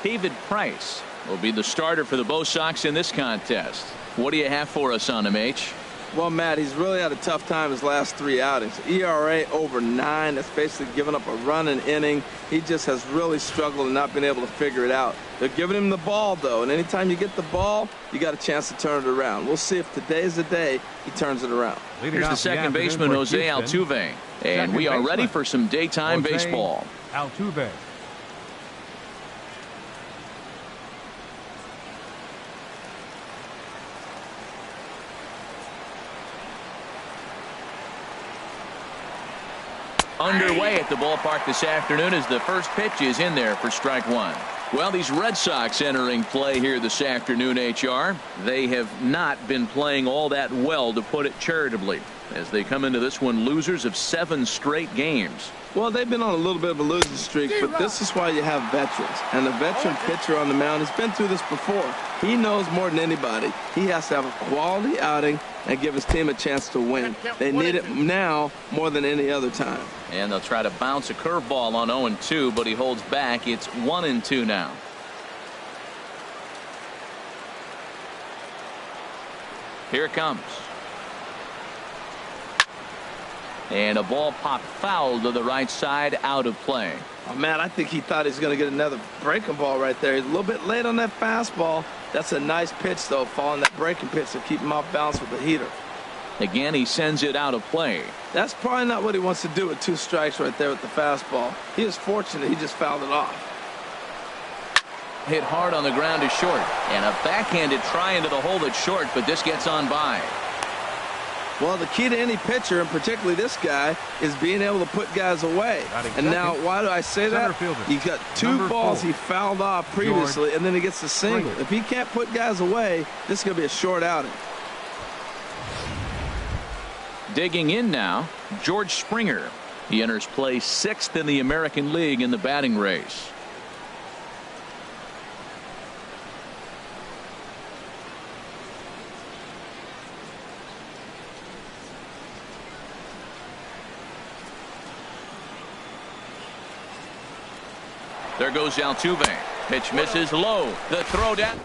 David Price will be the starter for the Bo Sox in this contest. What do you have for us on him, H? Well, Matt, he's really had a tough time his last 3 outings. ERA over 9. That's basically giving up a run an inning. He just has really struggled and not been able to figure it out. They're giving him the ball, though, and anytime you get the ball, you got a chance to turn it around. We'll see if today's the day he turns it around. Here's the second baseman, Jose Altuve, and we are ready for some daytime baseball. Altuve. Underway at the ballpark this afternoon as the first pitch is in there for strike one. Well, these Red Sox entering play here this afternoon, HR. They have not been playing all that well, to put it charitably, as they come into this one losers of 7 straight games. Well, they've been on a little bit of a losing streak, but this is why you have veterans. And the veteran pitcher on the mound has been through this before. He knows more than anybody. He has to have a quality outing and give his team a chance to win. They need it now more than any other time. And they'll try to bounce a curveball on 0-2, but he holds back. It's 1-2 now. Here it comes. And a ball popped foul to the right side, out of play. Oh, man, I think he thought he was going to get another breaking ball right there. He's a little bit late on that fastball. That's a nice pitch, though, following that breaking pitch to keep him off balance with the heater. Again, he sends it out of play. That's probably not what he wants to do with 2 strikes right there with the fastball. He is fortunate he just fouled it off. Hit hard on the ground is short. And a backhanded try into the hole that's short, but this gets on by. Well, the key to any pitcher, and particularly this guy, is being able to put guys away. And now, why do I say that? He's got 2 balls he fouled off previously, and then he gets a single. If he can't put guys away, this is going to be a short outing. Digging in now, George Springer. He enters play 6th in the American League in the batting race. There goes Altuve. Pitch misses low. The throw down.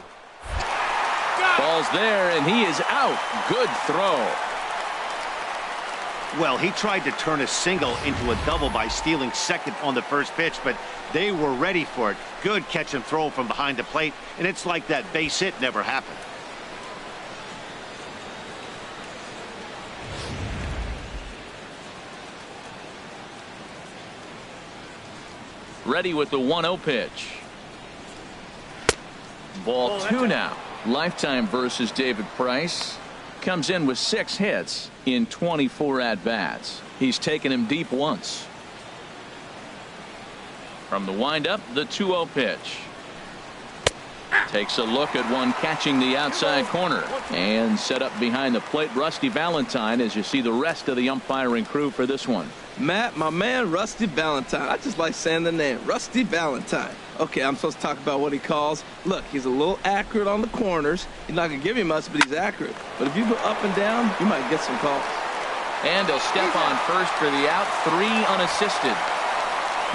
Ball's there, and he is out. Good throw. Well, he tried to turn a single into a double by stealing second on the first pitch, but they were ready for it. Good catch and throw from behind the plate, and it's like that base hit never happened. Ready with the 1-0 pitch. Ball 2 now. Lifetime versus David Price. Comes in with 6 hits in 24 at-bats. He's taken him deep once. From the windup, the 2-0 pitch. Takes a look at one catching the outside corner. And set up behind the plate, Rusty Valentine, as you see the rest of the umpiring crew for this one. Matt, my man, Rusty Valentine. I just like saying the name, Rusty Valentine. Okay, I'm supposed to talk about what he calls. Look, he's a little accurate on the corners. He's not going to give you much, but he's accurate. But if you go up and down, you might get some calls. And he'll step on first for the out, 3 unassisted.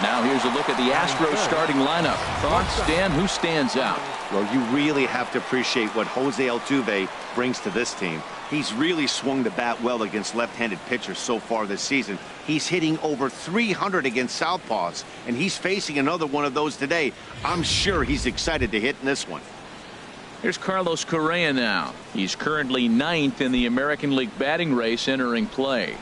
Now here's a look at the Astros starting lineup. Thoughts, Dan? Who stands out? Well, you really have to appreciate what Jose Altuve brings to this team. He's really swung the bat well against left-handed pitchers so far this season. He's hitting over 300 against southpaws, and he's facing another one of those today. I'm sure he's excited to hit in this one. Here's Carlos Correa now. He's currently 9th in the American League batting race entering play.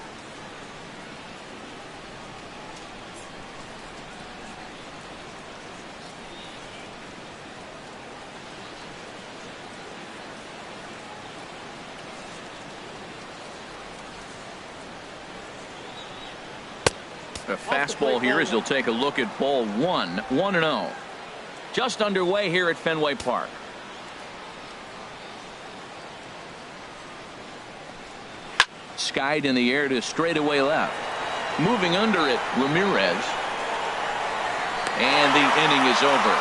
A fastball here as he'll take a look at ball 1. 1-0. Just underway here at Fenway Park. Skied in the air to straightaway left. Moving under it, Ramirez. And the inning is over.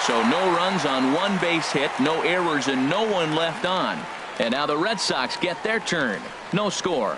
So no runs on 1 base hit, no errors, and no one left on. And now the Red Sox get their turn. No score.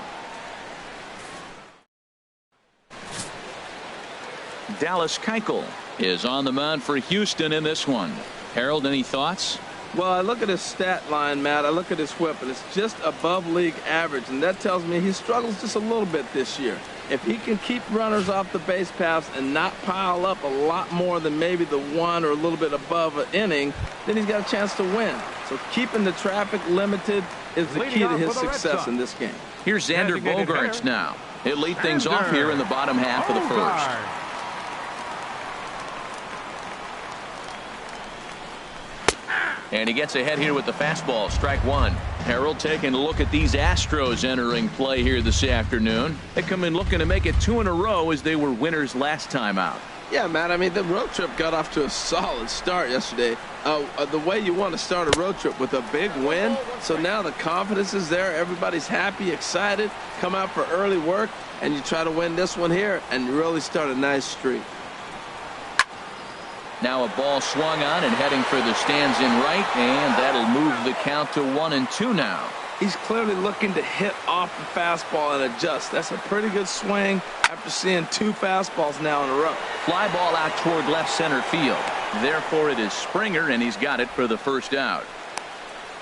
Dallas Keuchel is on the mound for Houston in this one. Harold, any thoughts? Well, I look at his stat line, Matt. I look at his whip, and it's just above league average, and that tells me he struggles just a little bit this year. If he can keep runners off the base paths and not pile up a lot more than maybe the one or a little bit above an inning, then he's got a chance to win. So keeping the traffic limited is the key to his success in this game. Here's Xander Bogaerts now. He'll lead things off here in the bottom half of the first. And he gets ahead here with the fastball, strike one. Harold, taking a look at these Astros entering play here this afternoon. They come in looking to make it 2 in a row as they were winners last time out. Yeah, Matt, I mean, the road trip got off to a solid start yesterday. The way you want to start a road trip with a big win. So now the confidence is there. Everybody's happy, excited, come out for early work, and you try to win this one here and really start a nice streak. Now a ball swung on and heading for the stands in right, and that'll move the count to 1-2 now. He's clearly looking to hit off the fastball and adjust. That's a pretty good swing after seeing 2 fastballs now in a row. Fly ball out toward left center field. Therefore, it is Springer, and he's got it for the first out.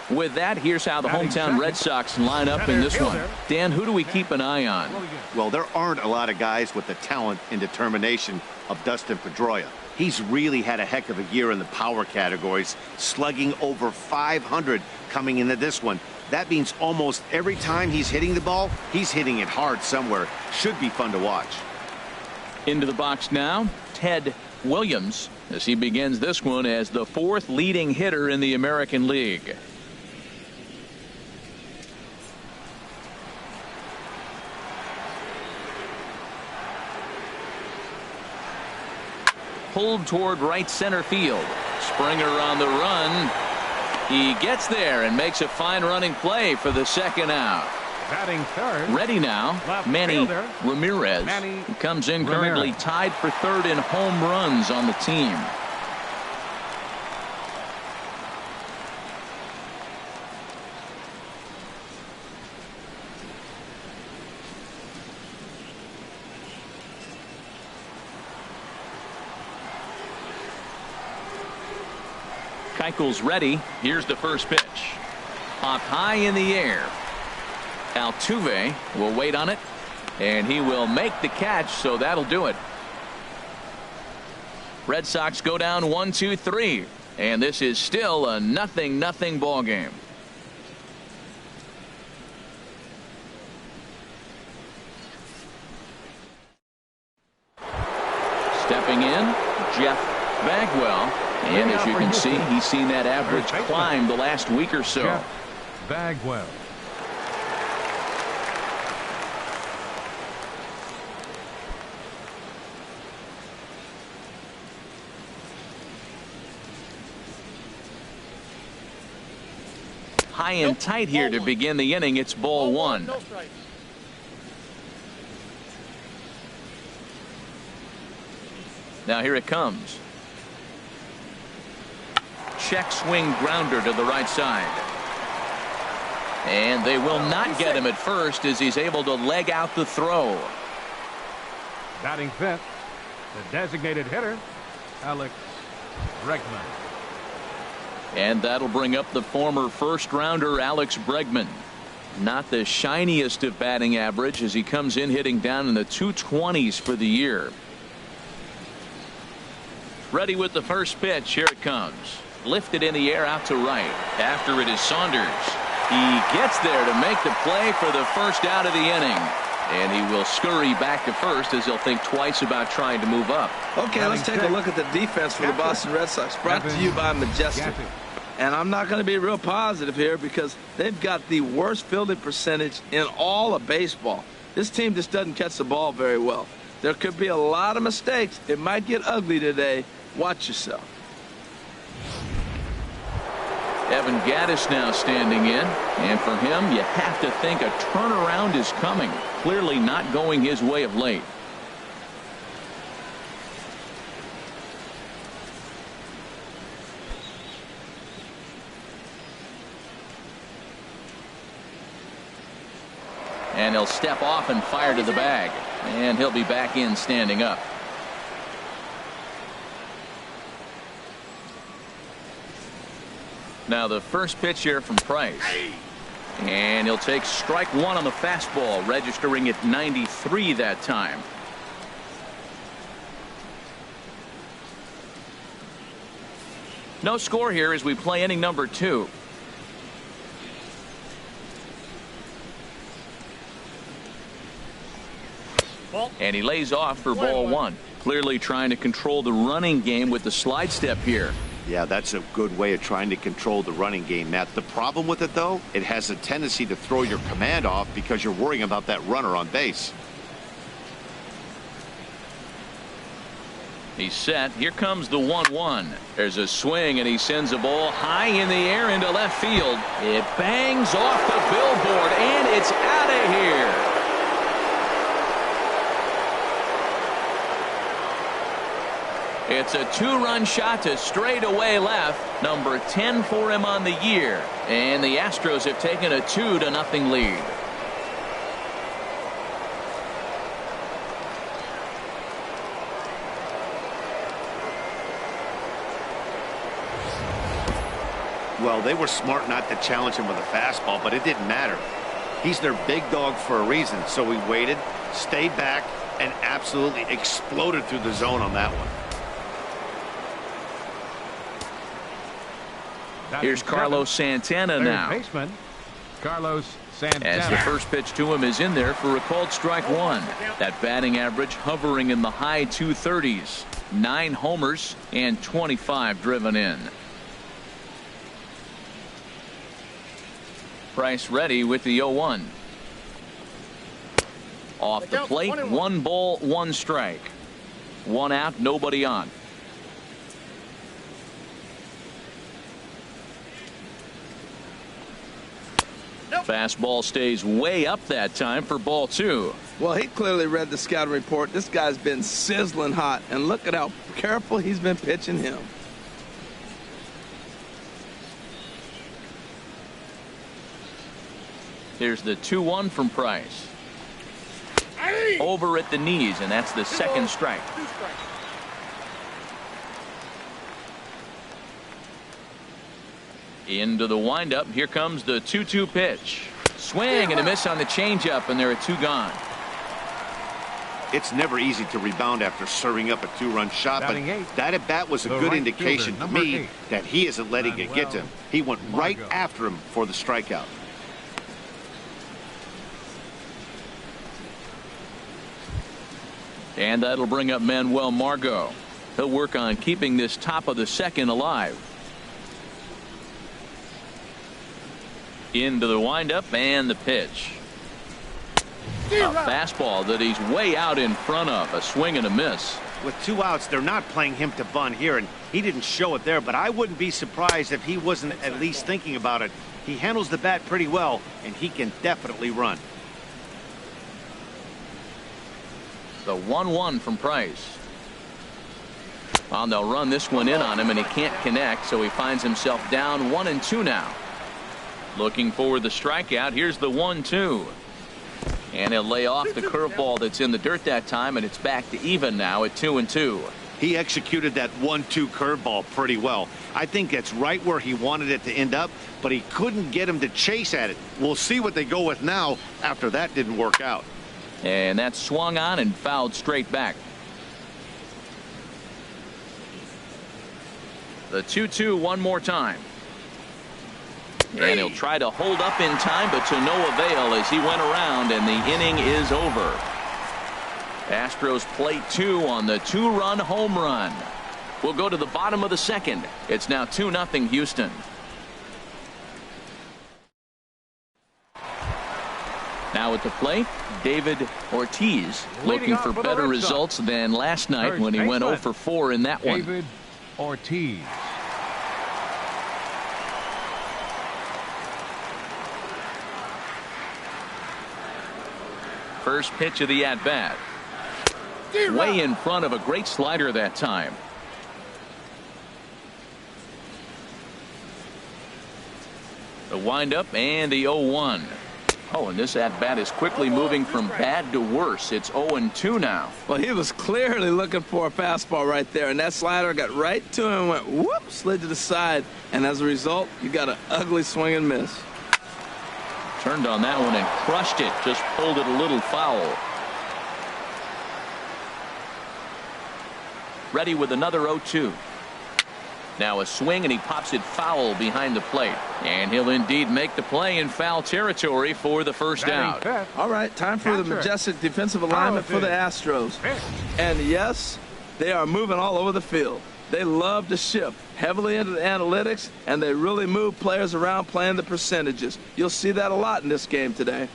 With that, here's how the hometown Red Sox line up in this one. Dan, who do we keep an eye on? Well, there aren't a lot of guys with the talent and determination of Dustin Pedroia. He's really had a heck of a year in the power categories, slugging over 500 coming into this one. That means almost every time he's hitting the ball, he's hitting it hard somewhere. Should be fun to watch. Into the box now, Ted Williams, as he begins this one as the 4th leading hitter in the American League. Pulled toward right center field. Springer on the run. He gets there and makes a fine running play for the second out. Batting third. Ready now, Manny Ramirez. Manny Who comes in currently tied for 3rd in home runs on the team. Keuchel's ready. Here's the first pitch. Up high in the air. Altuve will wait on it, and he will make the catch, so that'll do it. Red Sox go down 1-2-3, and this is still a 0-0 ball game. Stepping in, Jeff Bagwell. And as you can see, he's seen that average climb the last week or so. Bagwell. High and tight here to begin the inning. It's ball one. Now here it comes. Check swing grounder to the right side. And they will not get him at first as he's able to leg out the throw. Batting 5th, the designated hitter, Alex Bregman. And that'll bring up the former first-rounder Alex Bregman. Not the shiniest of batting average as he comes in hitting down in the 220s for the year. Ready with the first pitch. Here it comes. Lifted in the air out to right. After it is Saunders. He gets there to make the play for the first out of the inning. And he will scurry back to first as he'll think twice about trying to move up. Okay, let's take a look at the defense for the Boston Red Sox. Brought to you by Majestic. And I'm not going to be real positive here because they've got the worst fielding percentage in all of baseball. This team just doesn't catch the ball very well. There could be a lot of mistakes. It might get ugly today. Watch yourself. Evan Gattis now standing in, and for him you have to think a turnaround is coming. Clearly not going his way of late. And he'll step off and fire to the bag, and he'll be back in standing up. Now the first pitch here from Price. And he'll take strike one on the fastball, registering at 93 that time. No score here as we play inning number 2. And he lays off for ball 1. Clearly trying to control the running game with the slide step here. Yeah, that's a good way of trying to control the running game, Matt. The problem with it, though, it has a tendency to throw your command off because you're worrying about that runner on base. He's set. Here comes the 1-1. There's a swing, and he sends a ball high in the air into left field. It bangs off the billboard, and it's out of here. It's a 2-run shot to straightaway left. Number 10 for him on the year. And the Astros have taken a 2-0 lead. Well, they were smart not to challenge him with a fastball, but it didn't matter. He's their big dog for a reason. So he waited, stayed back, and absolutely exploded through the zone on that one. Here's Carlos Santana now. Baseman, Carlos Santana. As the first pitch to him is in there for a called strike 1. That batting average hovering in the high 230s. 9 homers and 25 driven in. Price ready with the 0-1. Off the plate, 1 ball, 1 strike. 1 out, nobody on. Fastball stays way up that time for ball 2. Well, he clearly read the scouting report. This guy's been sizzling hot, and look at how careful he's been pitching him. Here's the 2-1 from Price. Over at the knees, and that's the second strike. Into the windup. Here comes the 2-2 pitch. Swing and a miss on the changeup, and there are 2 gone. It's never easy to rebound after serving up a 2-run shot, but that at bat was a good indication to me that he isn't letting it get to him. He went right after him for the strikeout. And that'll bring up Manuel Margot. He'll work on keeping this top of the second alive. Into the windup and the pitch. A fastball that he's way out in front of. A swing and a miss. With 2 outs, they're not playing him to bunt here, and he didn't show it there, but I wouldn't be surprised if he wasn't at least thinking about it. He handles the bat pretty well, and he can definitely run. The 1-1 from Price. Well, they'll run this one in on him, and he can't connect, so he finds himself down 1-2 now. Looking for the strikeout. Here's the 1-2. And he'll lay off the curveball that's in the dirt that time, and it's back to even now at 2-2. He executed that 1-2 curveball pretty well. I think that's right where he wanted it to end up, but he couldn't get him to chase at it. We'll see what they go with now after that didn't work out. And that swung on and fouled straight back. The 2-2 one more time. And he'll try to hold up in time, but to no avail as he went around, and the inning is over. Astros plate 2 on the 2-run home run. We'll go to the bottom of the second. It's now 2-0 Houston. Now at the plate, David Ortiz, looking for better results than last night when he went 0 for 4 in that one. David Ortiz. First pitch of the at-bat. Way in front of a great slider that time. The windup and the 0-1. Oh, and this at-bat is quickly moving from bad to worse. It's 0-2 now. Well, he was clearly looking for a fastball right there, and that slider got right to him and went whoop, slid to the side, and as a result, you got an ugly swing and miss. Turned on that one and crushed it. Just pulled it a little foul. Ready with another 0-2. Now a swing, and he pops it foul behind the plate. And he'll indeed make the play in foul territory for the first out. All right, time for the majestic defensive alignment for the Astros. And yes, they are moving all over the field. They love to shift heavily into the analytics, and they really move players around playing the percentages. You'll see that a lot in this game today.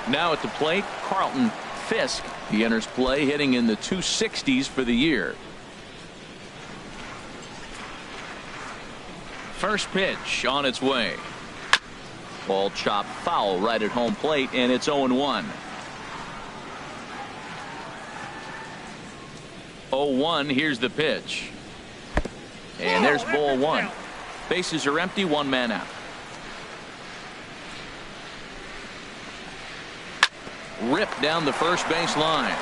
Now at the plate, Carlton. Fisk, he enters play hitting in the 260s for the year. First pitch on its way. Ball chopped foul right at home plate, and it's 0-1. 0-1, here's the pitch. And there's ball one. Bases are empty, one man out. Ripped down the first base line,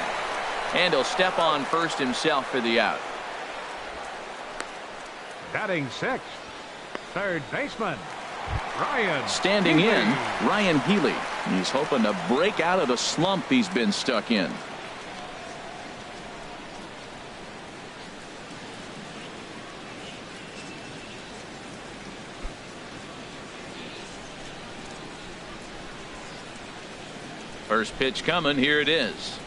and he'll step on first himself for the out. Batting sixth, third baseman Ryan. Standing in, Ryan Healy. He's hoping to break out of the slump he's been stuck in. First pitch coming. Here it is.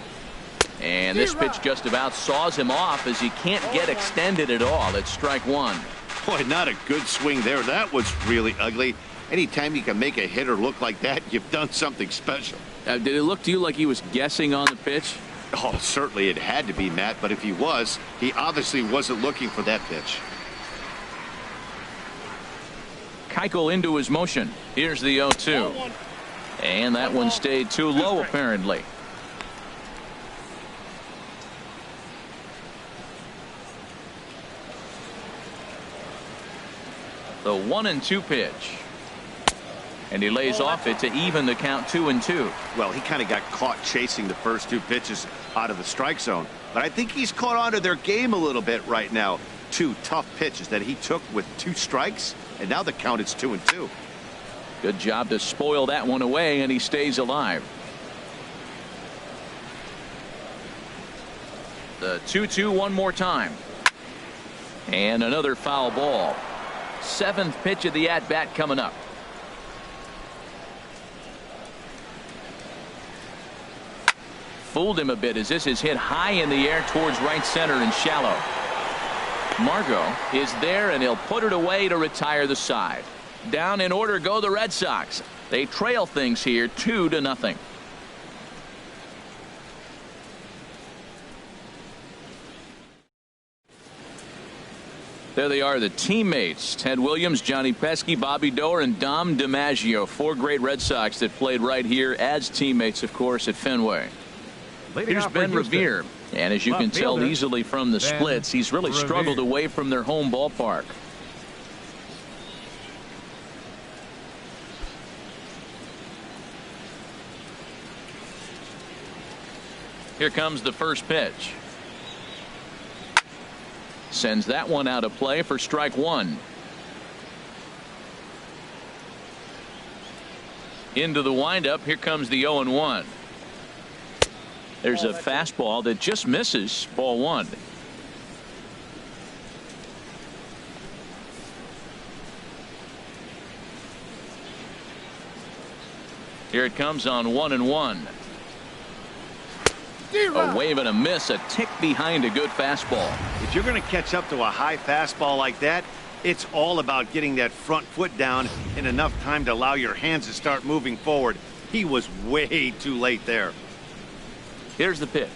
And this pitch just about saws him off as he can't get extended at all. It's strike one. Boy, not a good swing there. That was really ugly. Anytime you can make a hitter look like that, you've done something special. Did it look to you like he was guessing on the pitch? Oh, certainly it had to be, Matt. But if he was, he obviously wasn't looking for that pitch. Keuchel into his motion. Here's the 0-2. And that one stayed too low, apparently. The 1-2 pitch. And he lays off it to even the count 2-2. Well, he kind of got caught chasing the first two pitches out of the strike zone. But I think he's caught on to their game a little bit right now. Two tough pitches that he took with two strikes, and now the count is 2-2. Good job to spoil that one away, and he stays alive. The 2-2 one more time. And another foul ball. Seventh pitch of the at-bat coming up. Fooled him a bit as this is hit high in the air towards right center and shallow. Margot is there, and he'll put it away to retire the side. Down in order go the Red Sox. They trail things here 2-0. There they are, the teammates. Ted Williams, Johnny Pesky, Bobby Doerr, and Dom DiMaggio. Four great Red Sox that played right here as teammates, of course, at Fenway. Here's Ben Revere. And as you can tell easily from the splits, he's really struggled away from their home ballpark. Here comes the first pitch. Sends that one out of play for strike one. Into the windup. Here comes the 0-1. There's a fastball that just misses. Ball one. Here it comes on 1-1. A wave and a miss, a tick behind a good fastball. If you're going to catch up to a high fastball like that, it's all about getting that front foot down in enough time to allow your hands to start moving forward. He was way too late there. Here's the pitch.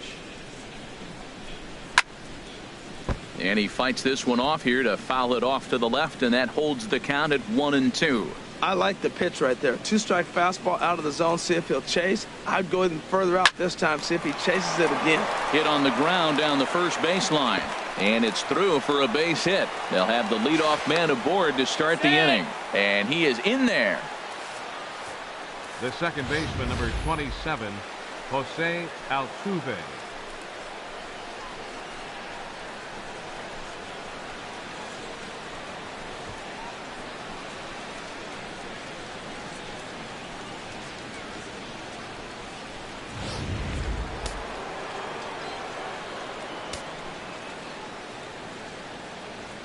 And he fights this one off here to foul it off to the left, and that holds the count at 1-2. I like the pitch right there. Two-strike fastball out of the zone. See if he'll chase. I'd go even further out this time. See if he chases it again. Hit on the ground down the first baseline. And it's through for a base hit. They'll have the leadoff man aboard to start the inning. And he is in there. The second baseman, number 27, Jose Altuve.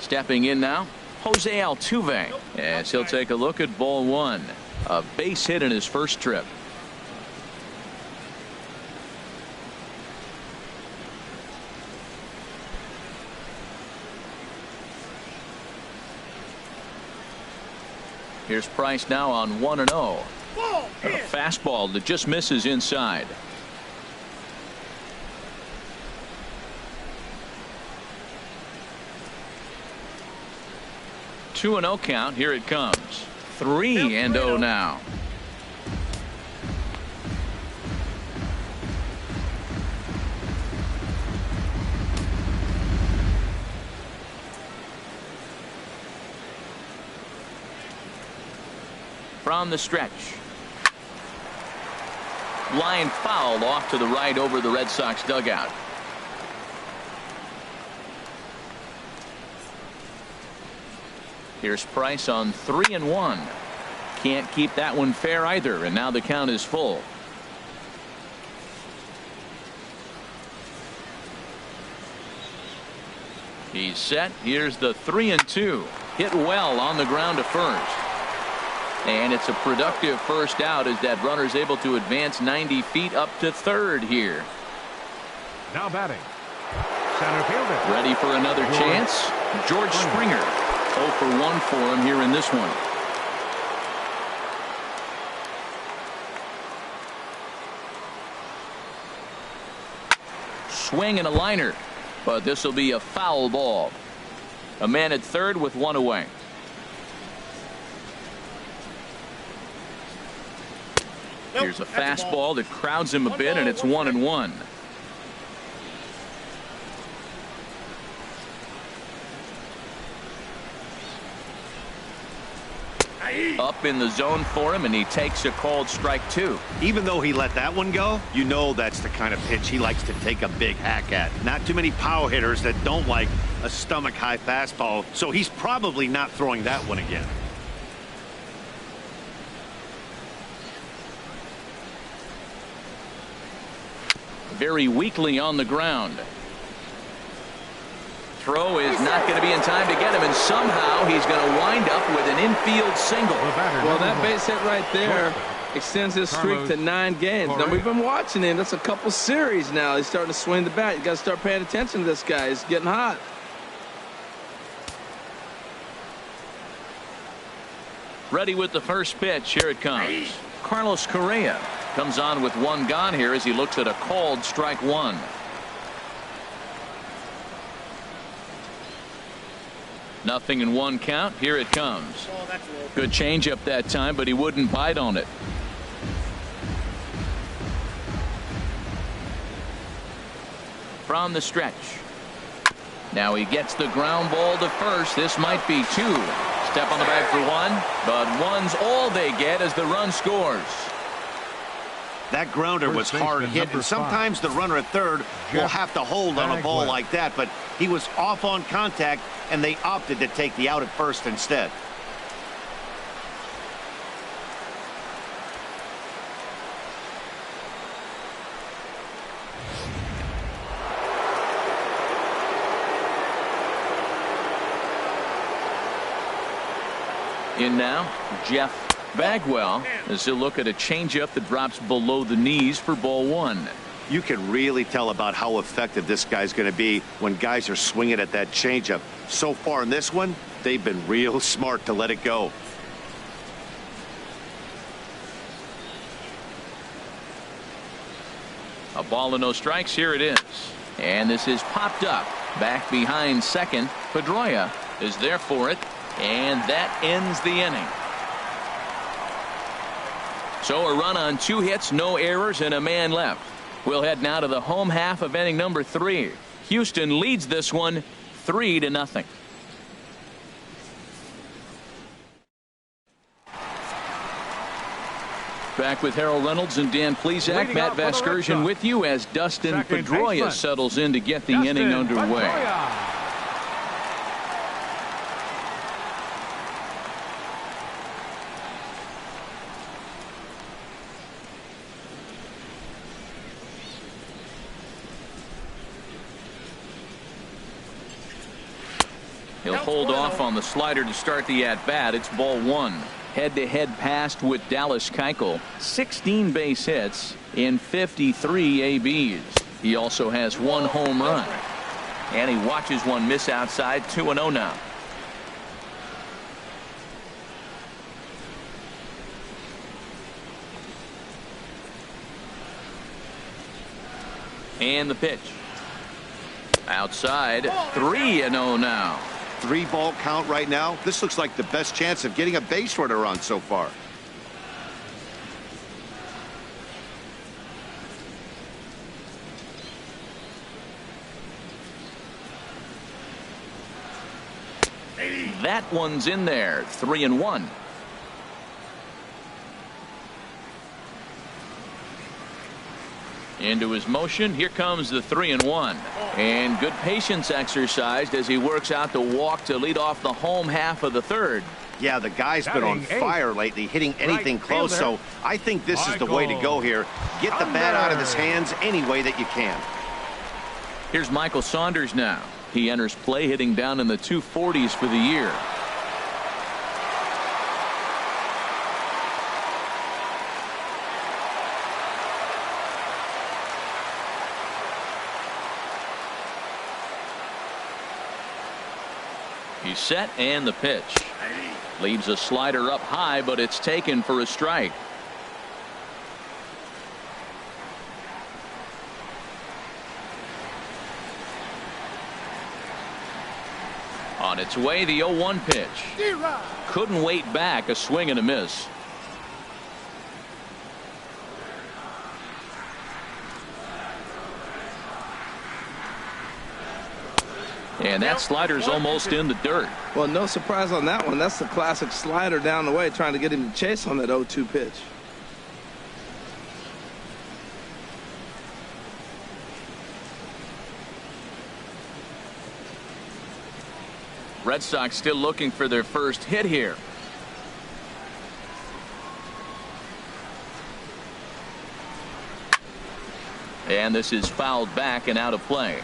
Stepping in now, Jose Altuve, as he'll take a look at ball one. A base hit in his first trip. Here's Price now on 1-0. A fastball that just misses inside. 2-0 count. Here it comes. 3-0 now. From the stretch. Line foul off to the right over the Red Sox dugout. Here's Price on 3-1. Can't keep that one fair either, and now the count is full. He's set. Here's the 3-2. Hit well on the ground to first. And it's a productive first out as that runner's able to advance 90 feet up to third here. Now batting, center fielder. Ready for another chance. George Springer. 0 for 1 for him here in this one. Swing and a liner, but this will be a foul ball. A man at third with one away. Here's a fastball that crowds him a bit, and it's 1-1. Up in the zone for him, and he takes a called strike 2. Even though he let that one go, you know that's the kind of pitch he likes to take a big hack at. Not too many power hitters that don't like a stomach high fastball, so he's probably not throwing that one again. Very weakly on the ground. Throw is not going to be in time to get him, and somehow he's going to wind up with an infield single. Well, that base hit right there extends his streak to 9 games. Now, we've been watching him. That's a couple series now. He's starting to swing the bat. You got to start paying attention to this guy. He's getting hot. Ready with the first pitch. Here it comes. Carlos Correa comes on with one gone here as he looks at a called strike 1. Nothing in 1 count. Here it comes. Good changeup that time, but he wouldn't bite on it. From the stretch. Now he gets the ground ball to first. This might be 2. Step on the bag for 1, but 1's all they get as the run scores. That grounder was hard hit, and sometimes the runner at third will have to hold on a ball like that, but he was off on contact, and they opted to take the out at first instead. In now, Jeff Bagwell as he'll look at a changeup that drops below the knees for ball 1. You can really tell about how effective this guy's going to be when guys are swinging at that changeup. So far in this one, they've been real smart to let it go. A ball and no strikes. Here it is. And this is popped up. Back behind second. Pedroia is there for it. And that ends the inning. So a run on 2 hits, no errors, and a man left. We'll head now to the home half of inning number 3. Houston leads this one 3-0. Back with Harold Reynolds and Dan Plesac. Matt Vasgersian with you as Dustin Pedroia settles in to get the inning underway. He'll hold off on the slider to start the at-bat. It's ball one. Head-to-head passed with Dallas Keuchel. 16 base hits in 53 ABs. He also has 1 home run. And he watches one miss outside. 2-0 now. And the pitch. Outside. 3-0 now. 3-ball count right now. This looks like the best chance of getting a base runner on so far. That one's in there. 3-1. Into his motion. Here comes the 3-1. And good patience exercised as he works out the walk to lead off the home half of the third. Yeah, the guy's been on fire lately, hitting anything close, so I think this is the way to go here. Get the bat out of his hands any way that you can. Here's Michael Saunders now. He enters play hitting down in the 240s for the year. He's set, and the pitch. Leaves a slider up high, but it's taken for a strike. On its way, the 0-1 pitch. Couldn't wait back. A swing and a miss. And that slider's almost in the dirt. Well, no surprise on that one. That's the classic slider down the way, trying to get him to chase on that 0-2 pitch. Red Sox still looking for their first hit here. And this is fouled back and out of play.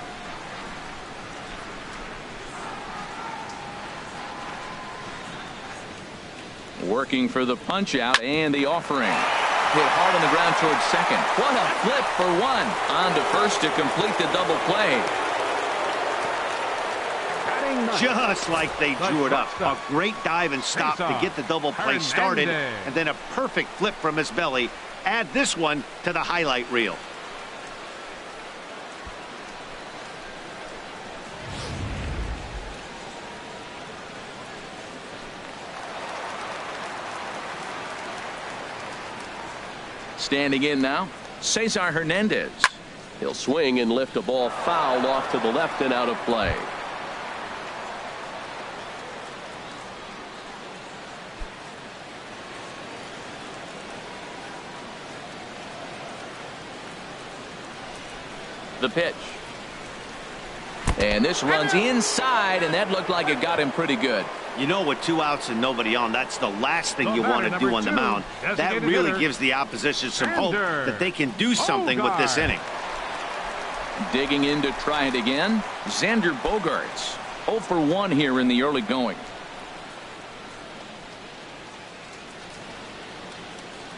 Working for the punch out and the offering. Hit hard on the ground towards second. What a flip for one. On to first to complete the double play. Just like they drew it up. A great dive and stop to get the double play started, and then a perfect flip from his belly. Add this one to the highlight reel. Standing in now, Cesar Hernandez. He'll swing and lift a ball foul off to the left and out of play. The pitch. And this runs inside, and that looked like it got him pretty good. You know, with 2 outs and nobody on, that's the last thing you want to do on the mound. That really gives the opposition some hope that they can do something with this inning. Digging in to try it again, Xander Bogaerts. 0 for 1 here in the early going.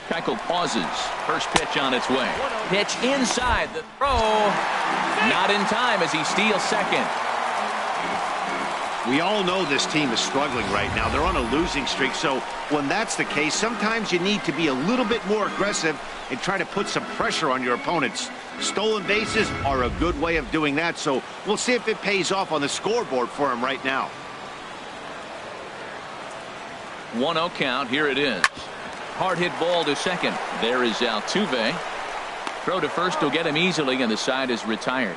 Keuchel pauses. First pitch on its way. Pitch inside. The throw. Not in time as he steals second. We all know this team is struggling right now. They're on a losing streak, so when that's the case, sometimes you need to be a little bit more aggressive and try to put some pressure on your opponents. Stolen bases are a good way of doing that, so we'll see if it pays off on the scoreboard for him right now. 1-0 count. Here it is. Hard hit ball to second. There is Altuve. Throw to first will get him easily, and the side is retired.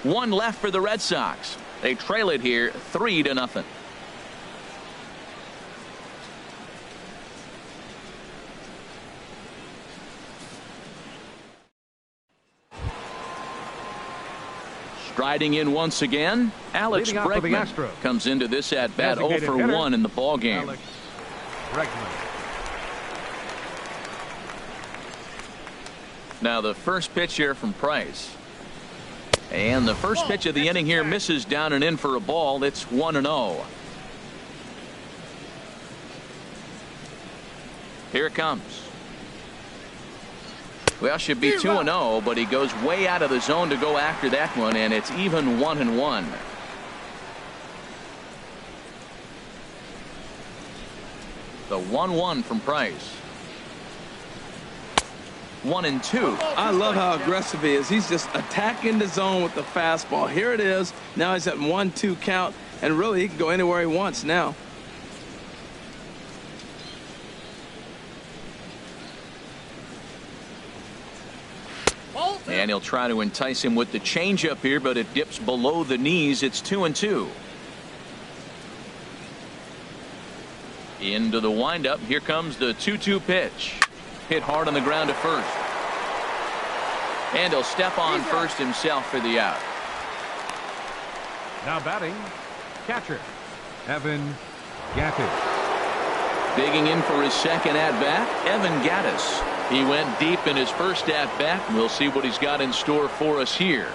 One left for the Red Sox. They trail it here 3-0. Striding in once again, Alex Bregman comes into this at bat 0 for 1 in the ball game. Alex Bregman. Now the first pitch here from Price. And the first pitch of the inning here misses down and in for a ball. It's 1-0. Here it comes. Well, should be 2-0, but he goes way out of the zone to go after that one, and it's even 1-1. The 1-1 from Price. 1-2. I love how aggressive he is. He's just attacking the zone with the fastball. Here it is. Now he's at 1-2 count, and really he can go anywhere he wants now. And he'll try to entice him with the changeup here, but it dips below the knees. It's 2-2. Into the windup. Here comes the 2-2 pitch. Hit hard on the ground to first. And he'll step on first himself for the out. Now batting, catcher, Evan Gattis. Digging in for his second at-bat, Evan Gattis. He went deep in his first at-bat. We'll see what he's got in store for us here.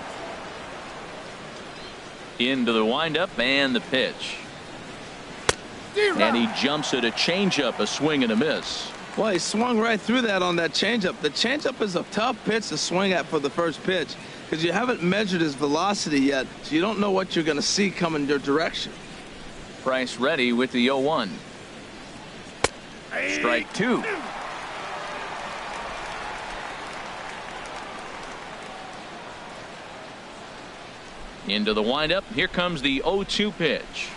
Into the windup and the pitch. And he jumps at a changeup, a swing and a miss. Well, he swung right through that on that changeup. The changeup is a tough pitch to swing at for the first pitch because you haven't measured his velocity yet, so you don't know what you're going to see coming your direction. Price ready with the 0-1. Strike two. Into the windup. Here comes the 0-2 pitch.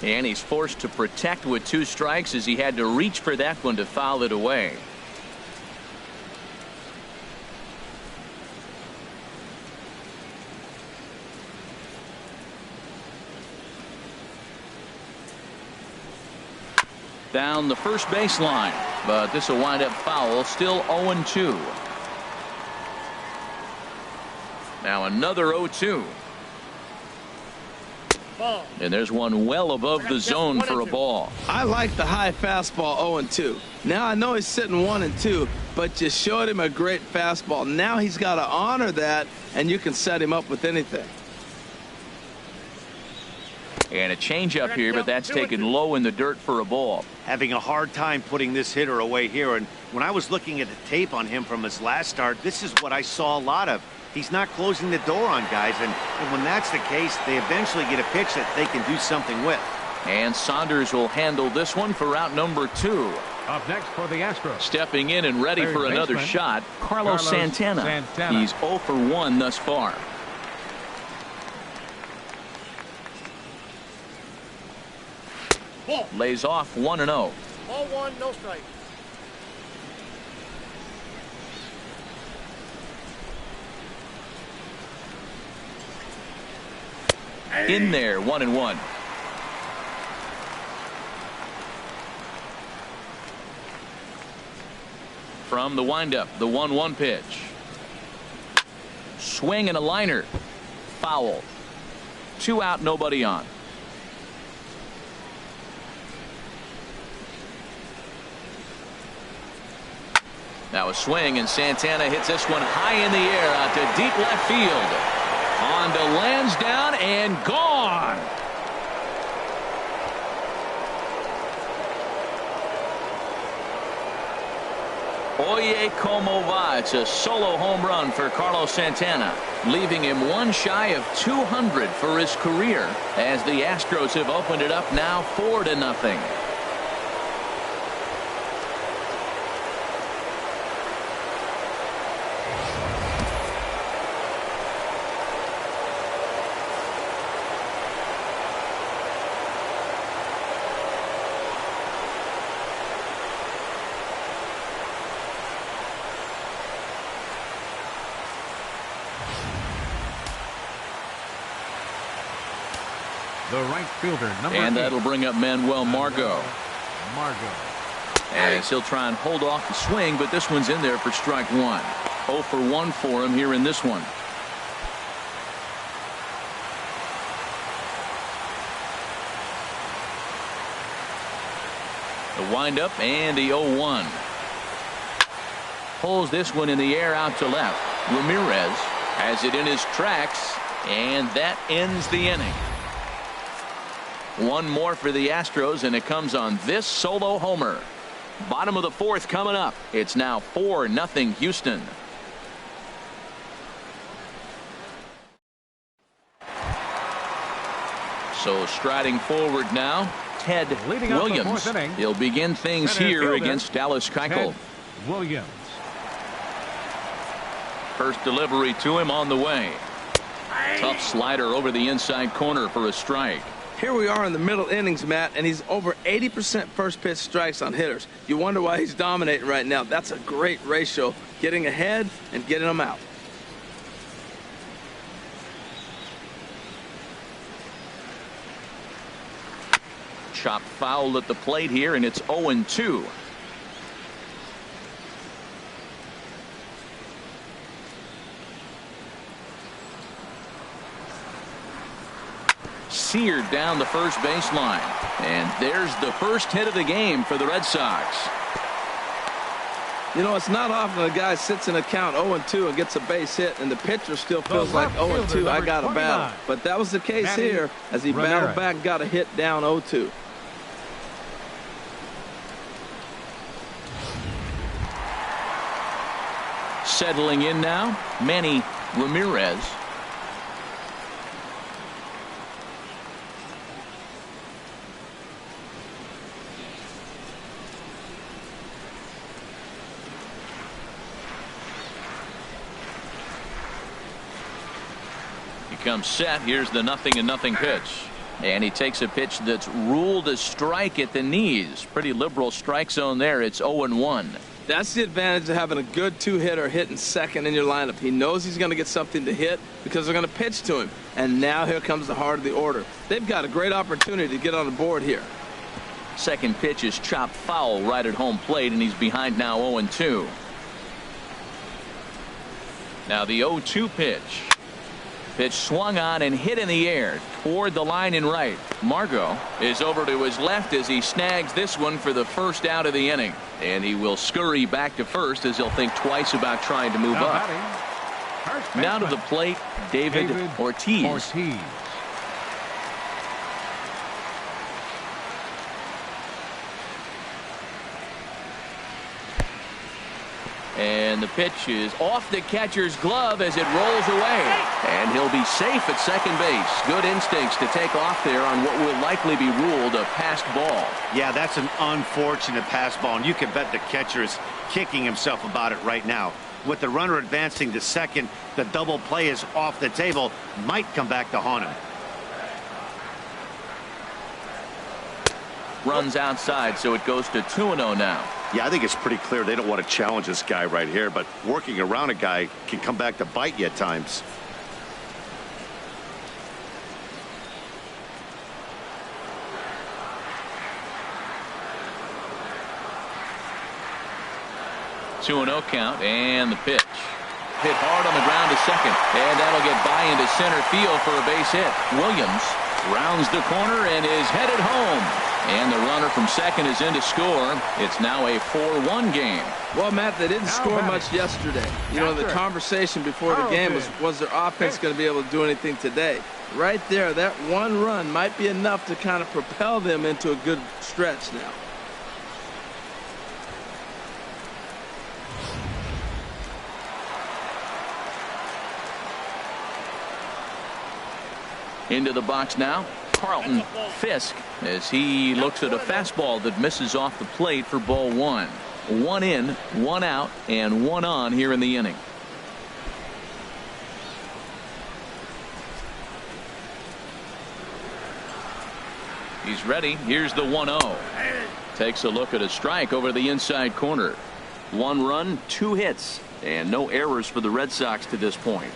And he's forced to protect with 2 strikes as he had to reach for that one to foul it away. Down the first baseline, but this will wind up foul. Still 0-2. Now another 0-2. And there's one well above the zone for a ball. I like the high fastball 0-2. Now I know he's sitting 1-2, but you showed him a great fastball. Now he's got to honor that, and you can set him up with anything. And a changeup here, but that's taken low in the dirt for a ball. Having a hard time putting this hitter away here. And when I was looking at the tape on him from his last start, this is what I saw a lot of. He's not closing the door on guys, and when that's the case, they eventually get a pitch that they can do something with. And Saunders will handle this one for out number 2. Up next for the Astros. Stepping in and ready for another shot, Carlos Santana. He's 0 for 1 thus far. Lays off 1-0. Ball 1, no strike. In there, 1-1. From the windup, the 1-1 pitch. Swing and a liner. Foul. 2 out, nobody on. Now a swing, and Santana hits this one high in the air out to deep left field. On to Lansdowne and gone. Oye como va. It's a solo home run for Carlos Santana, leaving him one shy of 200 for his career as the Astros have opened it up now 4-0. The right fielder, number 8. And that'll bring up Manuel Margot. Margot. As he'll try and hold off the swing, but this one's in there for strike 1. 0 for 1 for him here in this one. The windup and the 0-1. Pulls this one in the air out to left. Ramirez has it in his tracks, and that ends the inning. One more for the Astros, and it comes on this solo homer. Bottom of the 4th coming up. It's now 4-0 Houston. So striding forward now, Ted Leading off the Williams. 4th inning. He'll begin things Center here fielder, against Dallas Keuchel. Ted Williams. First delivery to him on the way. Tough slider over the inside corner for a strike. Here we are in the middle innings, Matt, and he's over 80% first pitch strikes on hitters. You wonder why he's dominating right now. That's a great ratio, getting ahead and getting them out. Chopped foul at the plate here, and it's 0-2. Seared down the first baseline, and there's the first hit of the game for the Red Sox. You know, it's not often a guy sits in a count 0-2 and gets a base hit, and the pitcher still feels like 0-2. I got to battle. But that was the case Manny, here as he battled back and got a hit down 0-2. Settling in now, Manny Ramirez. He comes set. Here's the 0-0 pitch. And he takes a pitch that's ruled a strike at the knees. Pretty liberal strike zone there. It's 0-1. That's the advantage of having a good two-hitter hitting second in your lineup. He knows he's going to get something to hit because they're going to pitch to him. And now here comes the heart of the order. They've got a great opportunity to get on the board here. Second pitch is chopped foul right at home plate, and he's behind now 0-2. Now the 0-2 pitch. Pitch swung on and hit in the air toward the line in right. Margot is over to his left as he snags this one for the first out of the inning. And he will scurry back to first as he'll think twice about trying to move up. Now to the plate, David Ortiz. And the pitch is off the catcher's glove as it rolls away. And he'll be safe at second base. Good instincts to take off there on what will likely be ruled a passed ball. Yeah, that's an unfortunate pass ball, and you can bet the catcher is kicking himself about it right now. With the runner advancing to second, the double play is off the table. Might come back to haunt him. Runs outside, so it goes to 2-0 now. Yeah, I think it's pretty clear they don't want to challenge this guy right here, but working around a guy can come back to bite you at times. Two 2-0 count, and the pitch. Hit hard on the ground to second, and that'll get by into center field for a base hit. Williams rounds the corner and is headed home. And the runner from second is in to score. It's now a 4-1 game. Well, Matt, they didn't score much yesterday. You know, the conversation before the game was their offense going to be able to do anything today? Right there, that one run might be enough to kind of propel them into a good stretch now. Into the box now, Carlton Fisk, as he looks at a fastball that misses off the plate for ball one. 1 in, 1 out, and 1 on here in the inning. He's ready. Here's the 1-0. Takes a look at a strike over the inside corner. 1 run, 2 hits, and no errors for the Red Sox to this point.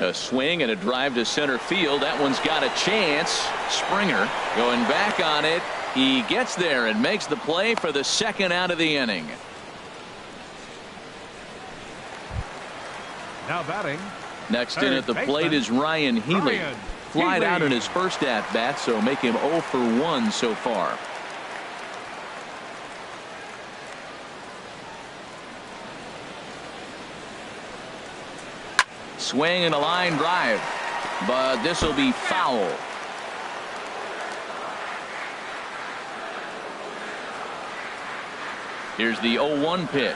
A swing and a drive to center field. That one's got a chance. Springer going back on it. He gets there and makes the play for the second out of the inning. Now batting. Next in at the plate is Ryan Healy. Flied out in his first at bat, so make him 0 for 1 so far. Swing and a line drive, but this will be foul. Here's the 0-1 pitch.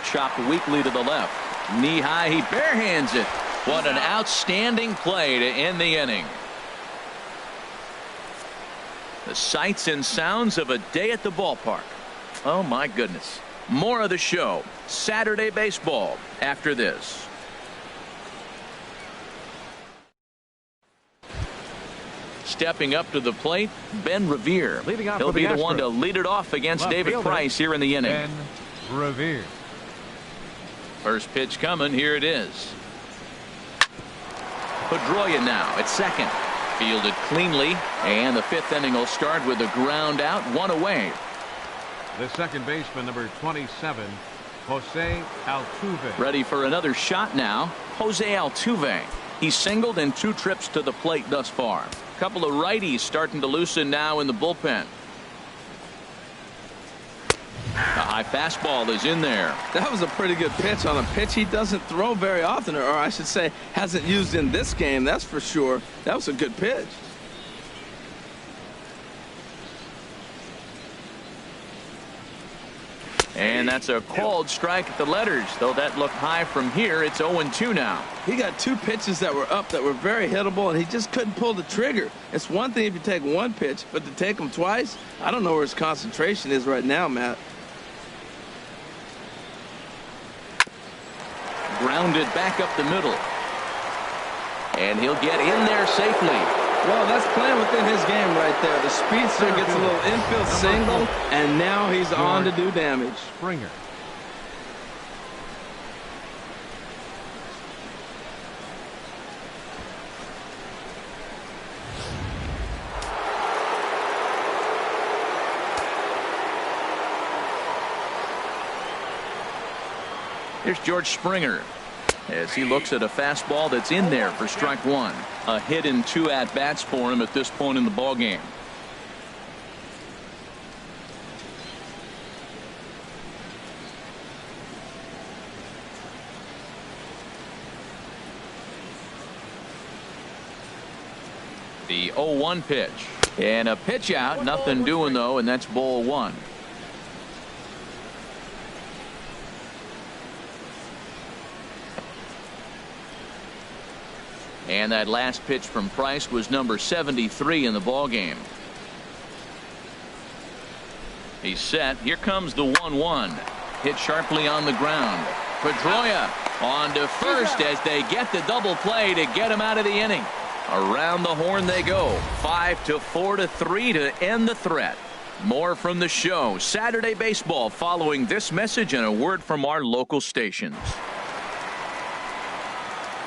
Chopped weakly to the left. Knee high, he barehands it. What an outstanding play to end the inning. The sights and sounds of a day at the ballpark. Oh my goodness. More of the show. Saturday baseball after this. Stepping up to the plate, Ben Revere. He'll be the one to lead it off against David Price here in the inning. Ben Revere. First pitch coming. Here it is. Pedroia now at second. Fielded cleanly, and the fifth inning will start with a ground out, one away. The second baseman, number 27, Jose Altuve. Ready for another shot now. Jose Altuve. He's singled in 2 trips to the plate thus far. A couple of righties starting to loosen now in the bullpen. The high fastball is in there. That was a pretty good pitch on a pitch he doesn't throw very often, or I should say hasn't used in this game, that's for sure. That was a good pitch. And that's a called strike at the letters, though that looked high from here. It's 0-2 now. He got 2 pitches that were up that were very hittable, and he just couldn't pull the trigger. It's one thing if you take 1 pitch, but to take them twice, I don't know where his concentration is right now, Matt. Grounded back up the middle. And he'll get in there safely. Well, that's playing within his game right there. The speedster gets a little infield single, and now he's on to do damage. Springer. Here's George Springer as he looks at a fastball that's in there for strike 1. A hit in 2 at-bats for him at this point in the ballgame. The 0-1 pitch. And a pitch out. Nothing doing, though, and that's ball 1. And that last pitch from Price was number 73 in the ball game. He's set. Here comes the 1-1. Hit sharply on the ground. Pedroia on to first as they get the double play to get him out of the inning. Around the horn they go. 5-4-3 to end the threat. More from the show. Saturday baseball following this message and a word from our local stations.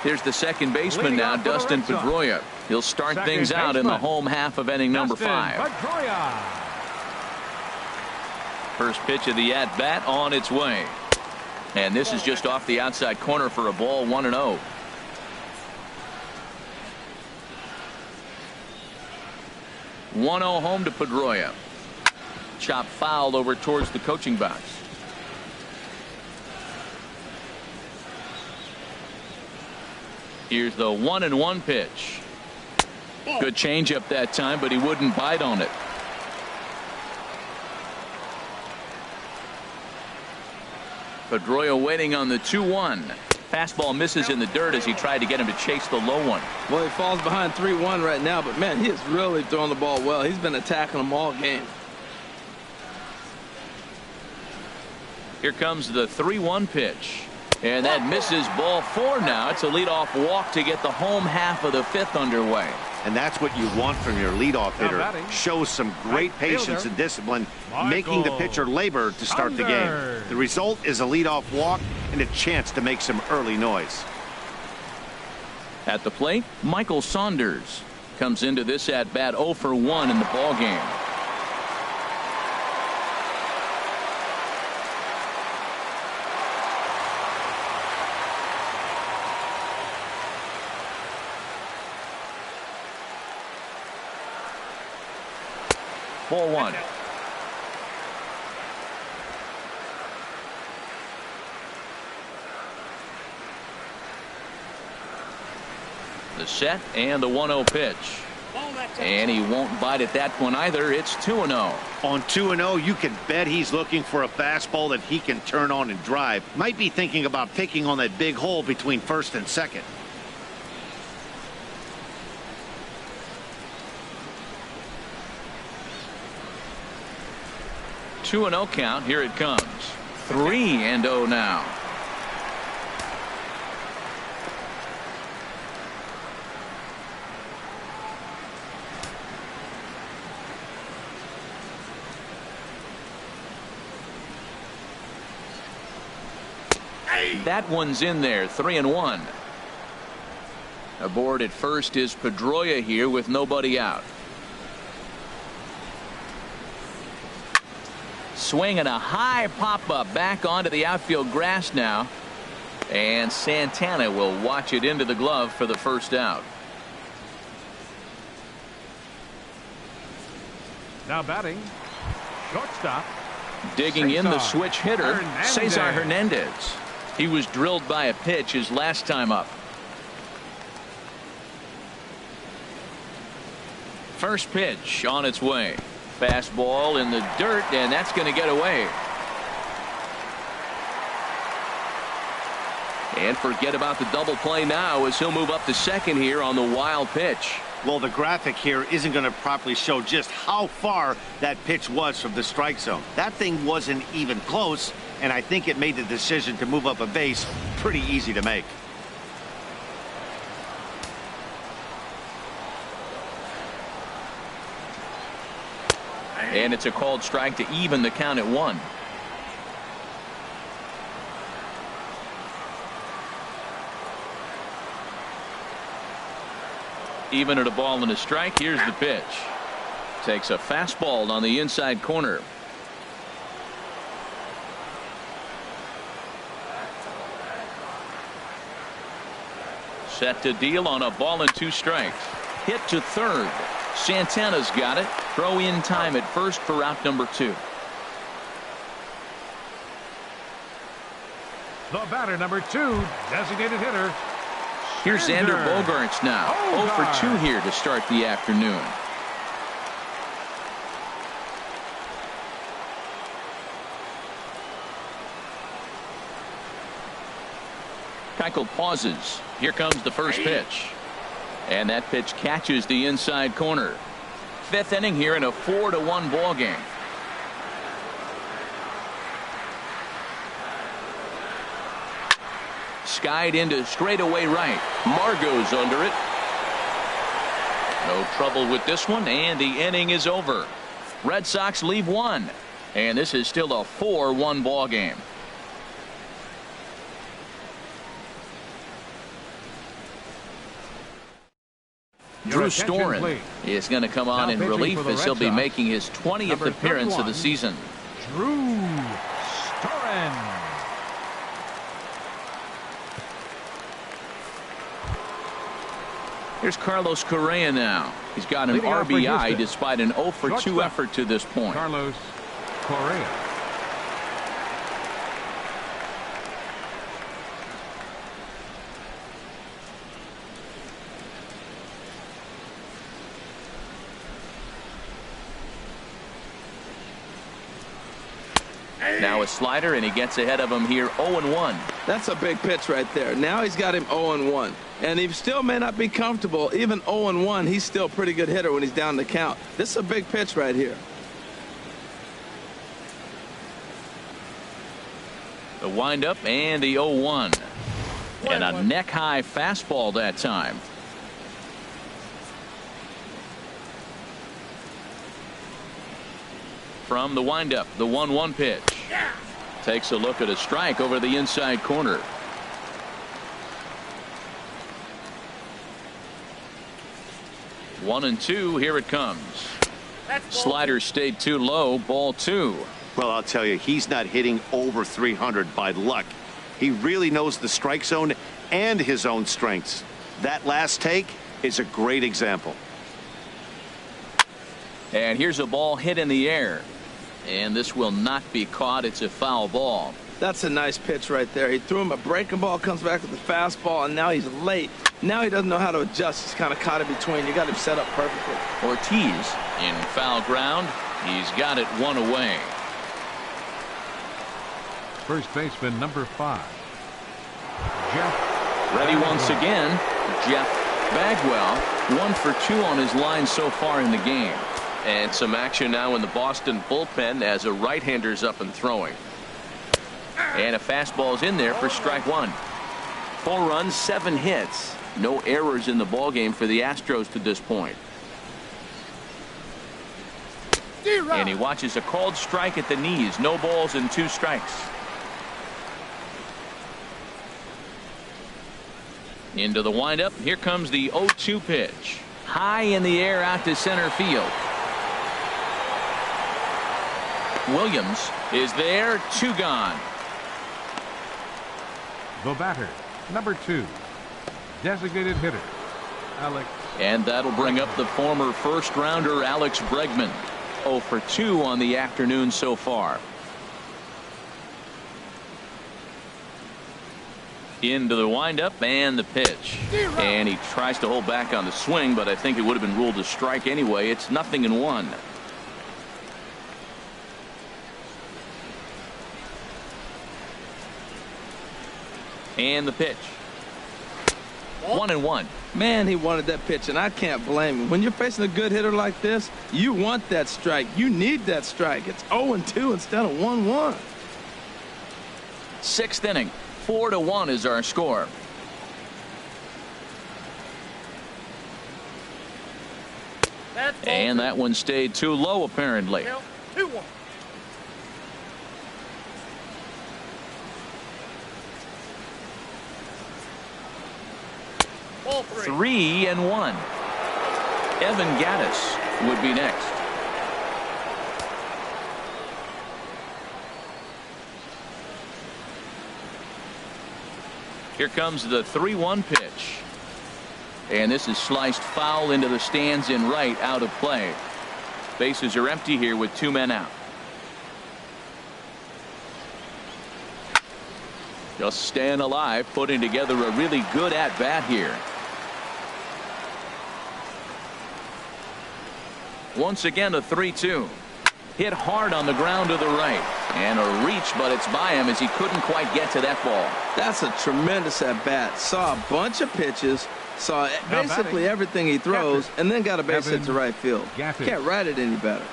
Here's the second baseman now, Dustin Pedroia. He'll start things out in the home half of inning number 5. First pitch of the at-bat on its way. And this is just off the outside corner for a ball, 1-0. Home to Pedroia. Chop fouled over towards the coaching box. Here's the 1-1 pitch. Good changeup that time, but he wouldn't bite on it. Pedroia waiting on the 2-1. Fastball misses in the dirt as he tried to get him to chase the low one. Well, he falls behind 3-1 right now, but man, he is really throwing the ball well. He's been attacking them all game. Here comes the 3-1 pitch. And that misses, ball 4 now. It's a leadoff walk to get the home half of the 5th underway. And that's what you want from your leadoff hitter. Shows some great patience and discipline, making the pitcher labor to start the game. The result is a leadoff walk and a chance to make some early noise. At the plate, Michael Saunders comes into this at bat 0 for 1 in the ball game. Ball 1. The set and the 1-0 pitch. And he won't bite at that one either. It's 2-0. On 2-0, you can bet he's looking for a fastball that he can turn on and drive. Might be thinking about picking on that big hole between first and second. Two and 0 count. Here it comes. 3-0 now. That one's in there. 3-1. Aboard at first is Pedroia here with nobody out. Swinging a high pop-up back onto the outfield grass now. And Santana will watch it into the glove for the first out. Now batting, shortstop. Digging in the switch hitter, Hernandez. Cesar Hernandez. He was drilled by a pitch his last time up. First pitch on its way. Fastball in the dirt, and that's going to get away. And forget about the double play now as he'll move up to second here on the wild pitch. Well, the graphic here isn't going to properly show just how far that pitch was from the strike zone. That thing wasn't even close, and I think it made the decision to move up a base pretty easy to make. And it's a called strike to even the count at 1. Even at a ball and a strike. Here's the pitch. Takes a fastball on the inside corner. Set to deal on a ball and 2 strikes. Hit to third. Santana's got it. Throw in time at first for out number 2. The batter, number 2, designated hitter. Here's Xander Bogaerts now. 0 for 2 here to start the afternoon. Keuchel pauses. Here comes the first pitch. And that pitch catches the inside corner. 5th inning here in a 4-1 ball game. Skied into straightaway right. Margot's under it. No trouble with this one, and the inning is over. Red Sox leave 1, and this is still a 4-1 ball game. Drew Storen is going to come on in relief as he'll be making his 20th appearance of the season. Drew Storen. Here's Carlos Correa now. He's got an RBI despite an 0 for 2 effort to this point. Carlos Correa. Now a slider, and he gets ahead of him here 0-1. That's a big pitch right there. Now he's got him 0-1. And he still may not be comfortable. Even 0-1, he's still a pretty good hitter when he's down the count. This is a big pitch right here. The windup and the 0-1. And a neck-high fastball that time. From the windup, the 1-1 pitch. Takes a look at a strike over the inside corner. 1-2. Here it comes. Slider stayed too low. Ball 2. Well, I'll tell you, he's not hitting over 300 by luck. He really knows the strike zone and his own strengths. That last take is a great example. And here's a ball hit in the air. And this will not be caught. It's a foul ball. That's a nice pitch right there. He threw him a breaking ball, comes back with the fastball, and now he's late. Now he doesn't know how to adjust. He's kind of caught in between. You got him set up perfectly. Ortiz in foul ground. He's got it 1 away. First baseman number 5. Jeff. Ready once again. Jeff Bagwell. 1 for 2 on his line so far in the game. And some action now in the Boston bullpen as a right-hander's up and throwing. And a fastball's in there for strike 1. 4 runs, 7 hits. No errors in the ballgame for the Astros to this point. And he watches a called strike at the knees. No balls and 2 strikes. Into the windup. Here comes the 0-2 pitch. High in the air out to center field. Williams is there. 2 gone. The batter, number 2. Designated hitter, Alex. And that'll bring up the former first-rounder Alex Bregman. 0 for 2 on the afternoon so far. Into the windup and the pitch. And he tries to hold back on the swing, but I think it would have been ruled a strike anyway. It's 0-1. And the pitch. 1-1. Man, he wanted that pitch, and I can't blame him. When you're facing a good hitter like this, you want that strike. You need that strike. It's 0-2 instead of 1-1. 6th inning. 4-1 is our score. And that one stayed too low, apparently. 2-1. Ball 3-1. Evan Gattis would be next. Here comes the 3-1 pitch. And this is sliced foul into the stands in right, out of play. Bases are empty here with 2 men out. Just staying alive, putting together a really good at-bat here. Once again, a 3-2. Hit hard on the ground to the right. And a reach, but it's by him as he couldn't quite get to that ball. That's a tremendous at-bat. Saw a bunch of pitches, saw basically everything he throws, and then got a base hit to right field. Can't write it any better.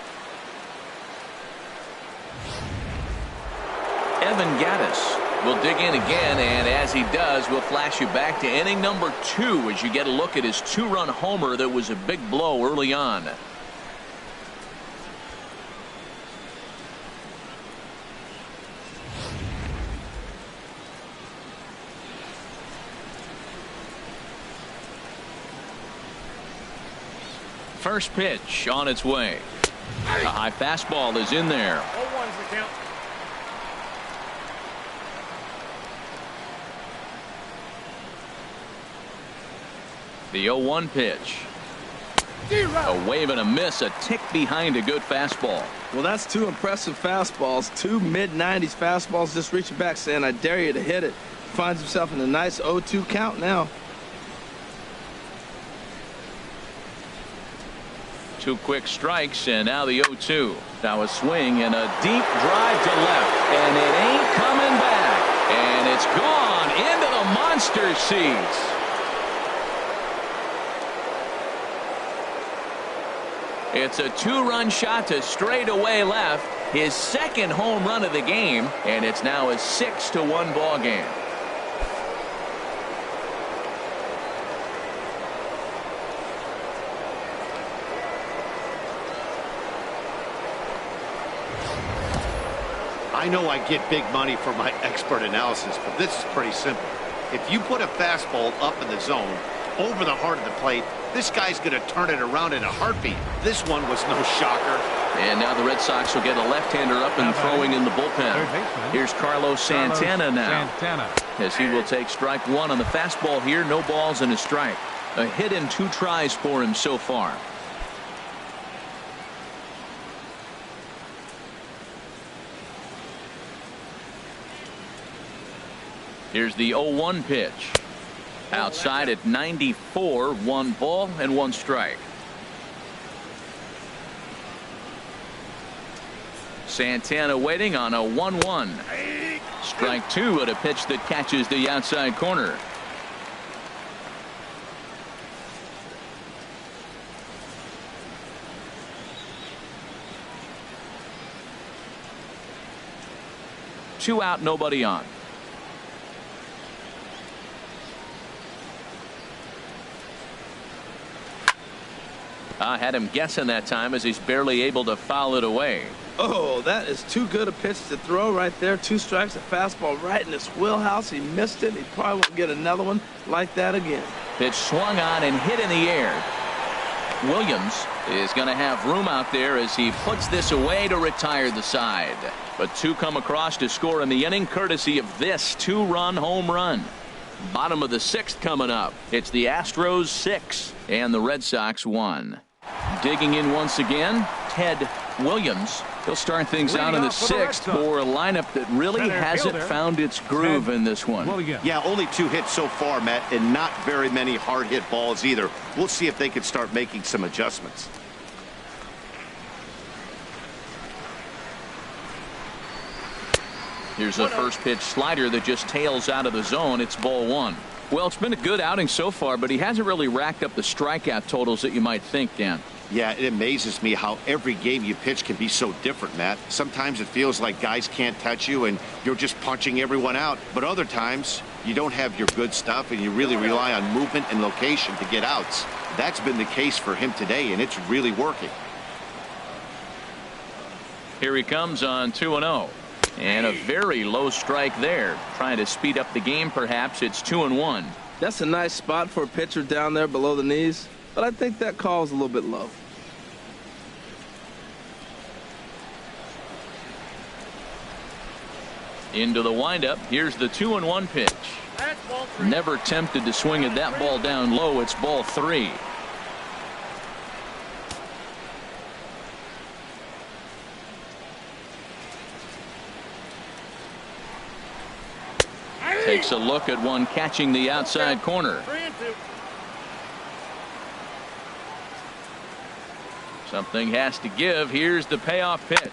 Evan Gattis will dig in again, and as he does, we'll flash you back to inning number 2 as you get a look at his 2-run homer that was a big blow early on. First pitch on its way. A high fastball is in there. 0-1's the count. The 0-1 pitch. A wave and a miss, a tick behind a good fastball. Well, that's 2 impressive fastballs. 2 mid-90s fastballs just reaching back saying, I dare you to hit it. Finds himself in a nice 0-2 count now. 2 quick strikes, and now the 0-2. Now a swing and a deep drive to left, and it ain't coming back, and it's gone into the monster seats. It's a 2-run shot to straightaway left, his 2nd home run of the game, and it's now a 6-1 ball game. I know I get big money for my expert analysis, but this is pretty simple. If you put a fastball up in the zone over the heart of the plate, This guy's going to turn it around in a heartbeat. This one was no shocker. And now the Red Sox will get a left-hander up and throwing in the bullpen. Here's Carlos Santana now. As he will take strike one on the fastball here. No balls and a strike. A hit in 2 tries for him so far. Here's the 0-1 pitch. Outside at 94, 1 ball and 1 strike. Santana waiting on a 1-1. Strike 2 at a pitch that catches the outside corner. Two out, nobody on. I had him guessing that time as he's barely able to foul it away. Oh, that is too good a pitch to throw right there. 2 strikes, a fastball right in his wheelhouse. He missed it. He probably won't get another one like that again. Pitch swung on and hit in the air. Williams is going to have room out there as he puts this away to retire the side. But 2 come across to score in the inning courtesy of this 2-run home run. Bottom of the 6th coming up. It's the Astros 6 and the Red Sox 1. Digging in once again, Ted Williams. He'll start things out in the 6th for a lineup that really hasn't found its groove in this one. Yeah, only 2 hits so far, Matt, and not very many hard hit balls either. We'll see if they can start making some adjustments. Here's a first pitch slider that just tails out of the zone. It's ball 1. Well, it's been a good outing so far, but he hasn't really racked up the strikeout totals that you might think, Dan. Yeah, it amazes me how every game you pitch can be so different, Matt. Sometimes it feels like guys can't touch you and you're just punching everyone out. But other times you don't have your good stuff and you really rely on movement and location to get outs. That's been the case for him today, and it's really working. Here he comes on 2-0. And a very low strike there. Trying to speed up the game, perhaps. It's 2-1. That's a nice spot for a pitcher down there below the knees, but I think that call's a little bit low. Into the windup. Here's the 2-1 pitch. Never tempted to swing at that ball down low. It's ball 3. Takes a look at one catching the outside corner. Something has to give. Here's the payoff pitch.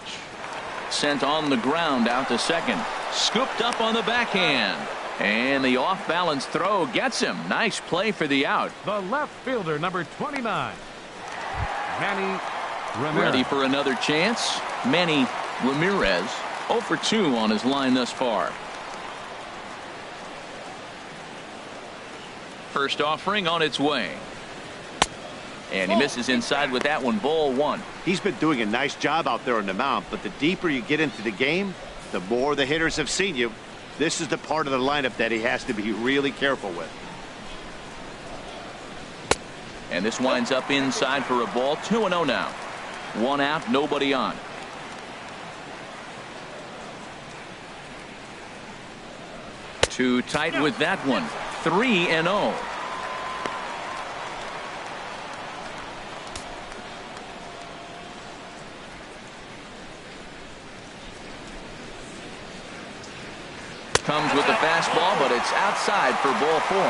Sent on the ground out to second. Scooped up on the backhand. And the off-balance throw gets him. Nice play for the out. The left fielder, number 29, Manny Ramirez. Ready for another chance. Manny Ramirez 0 for 2 on his line thus far. First offering on its way. And he misses inside with that one. Ball 1. He's been doing a nice job out there on the mound, but the deeper you get into the game, the more the hitters have seen you. This is the part of the lineup that he has to be really careful with. And this winds up inside for a ball. 2-0 now. 1 out, nobody on. Too tight with that one. 3-0. Comes with the fastball, but it's outside for ball 4.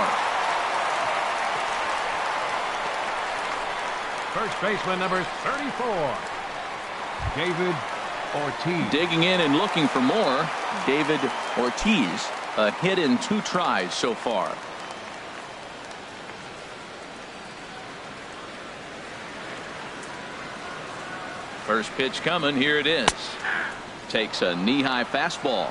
First baseman, number 34, David Ortiz. Digging in and looking for more. David Ortiz. A hit in 2 tries so far. First pitch coming. Here it is. Takes a knee-high fastball.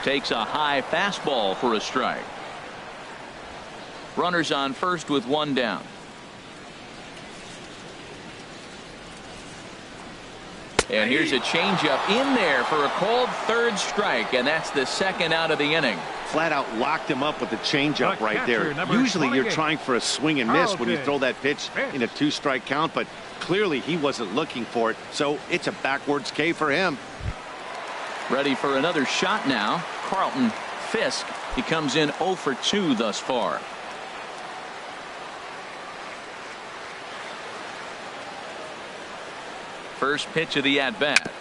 Takes a high fastball for a strike. Runners on first with 1 down. And here's a changeup in there for a called third strike, and that's the second out of the inning. Flat out locked him up with the changeup right there. Usually you're trying for a swing and miss when you throw that pitch in a 2-strike count, but clearly he wasn't looking for it, so it's a backwards K for him. Ready for another shot now. Carlton. Fisk. He comes in 0 for 2 thus far. First pitch of the at-bat.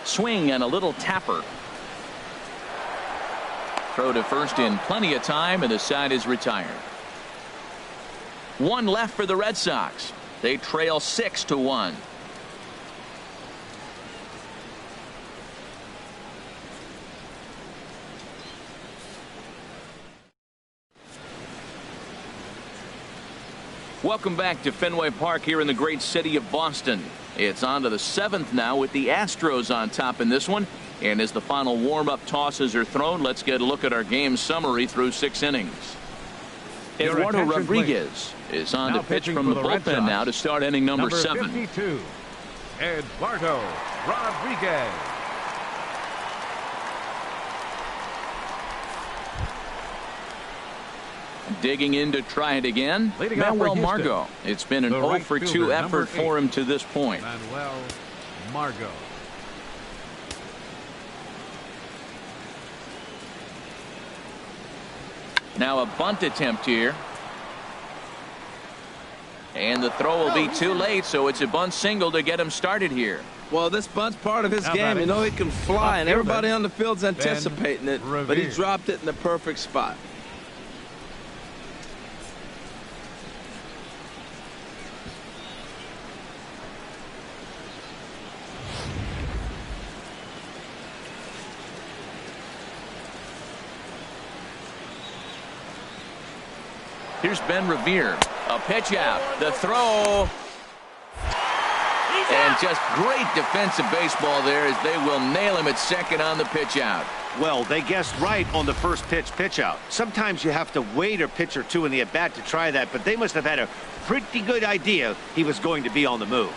Swing and a little tapper. Throw to first in plenty of time, and the side is retired. One left for the Red Sox. They trail 6-1. Welcome back to Fenway Park here in the great city of Boston. It's on to the 7th now with the Astros on top in this one. And as the final warm-up tosses are thrown, let's get a look at our game summary through 6 innings. Eduardo Rodriguez is on to pitch from the bullpen now to start inning number 7. 52, Eduardo Rodriguez. Digging in to try it again, Manuel Margot. It's been an 0 for 2 effort for him to this point. Manuel Margot. Now a bunt attempt here. And the throw will be too late, so it's a bunt single to get him started here. Well, this bunt's part of his game. You know he can fly, and everybody on the field's anticipating it, but he dropped it in the perfect spot. Here's Ben Revere. A pitch out. The throw. And just great defensive baseball there as they will nail him at second on the pitch out. Well, they guessed right on the first pitch out. Sometimes you have to wait a pitch or two in the at-bat to try that, but they must have had a pretty good idea he was going to be on the move.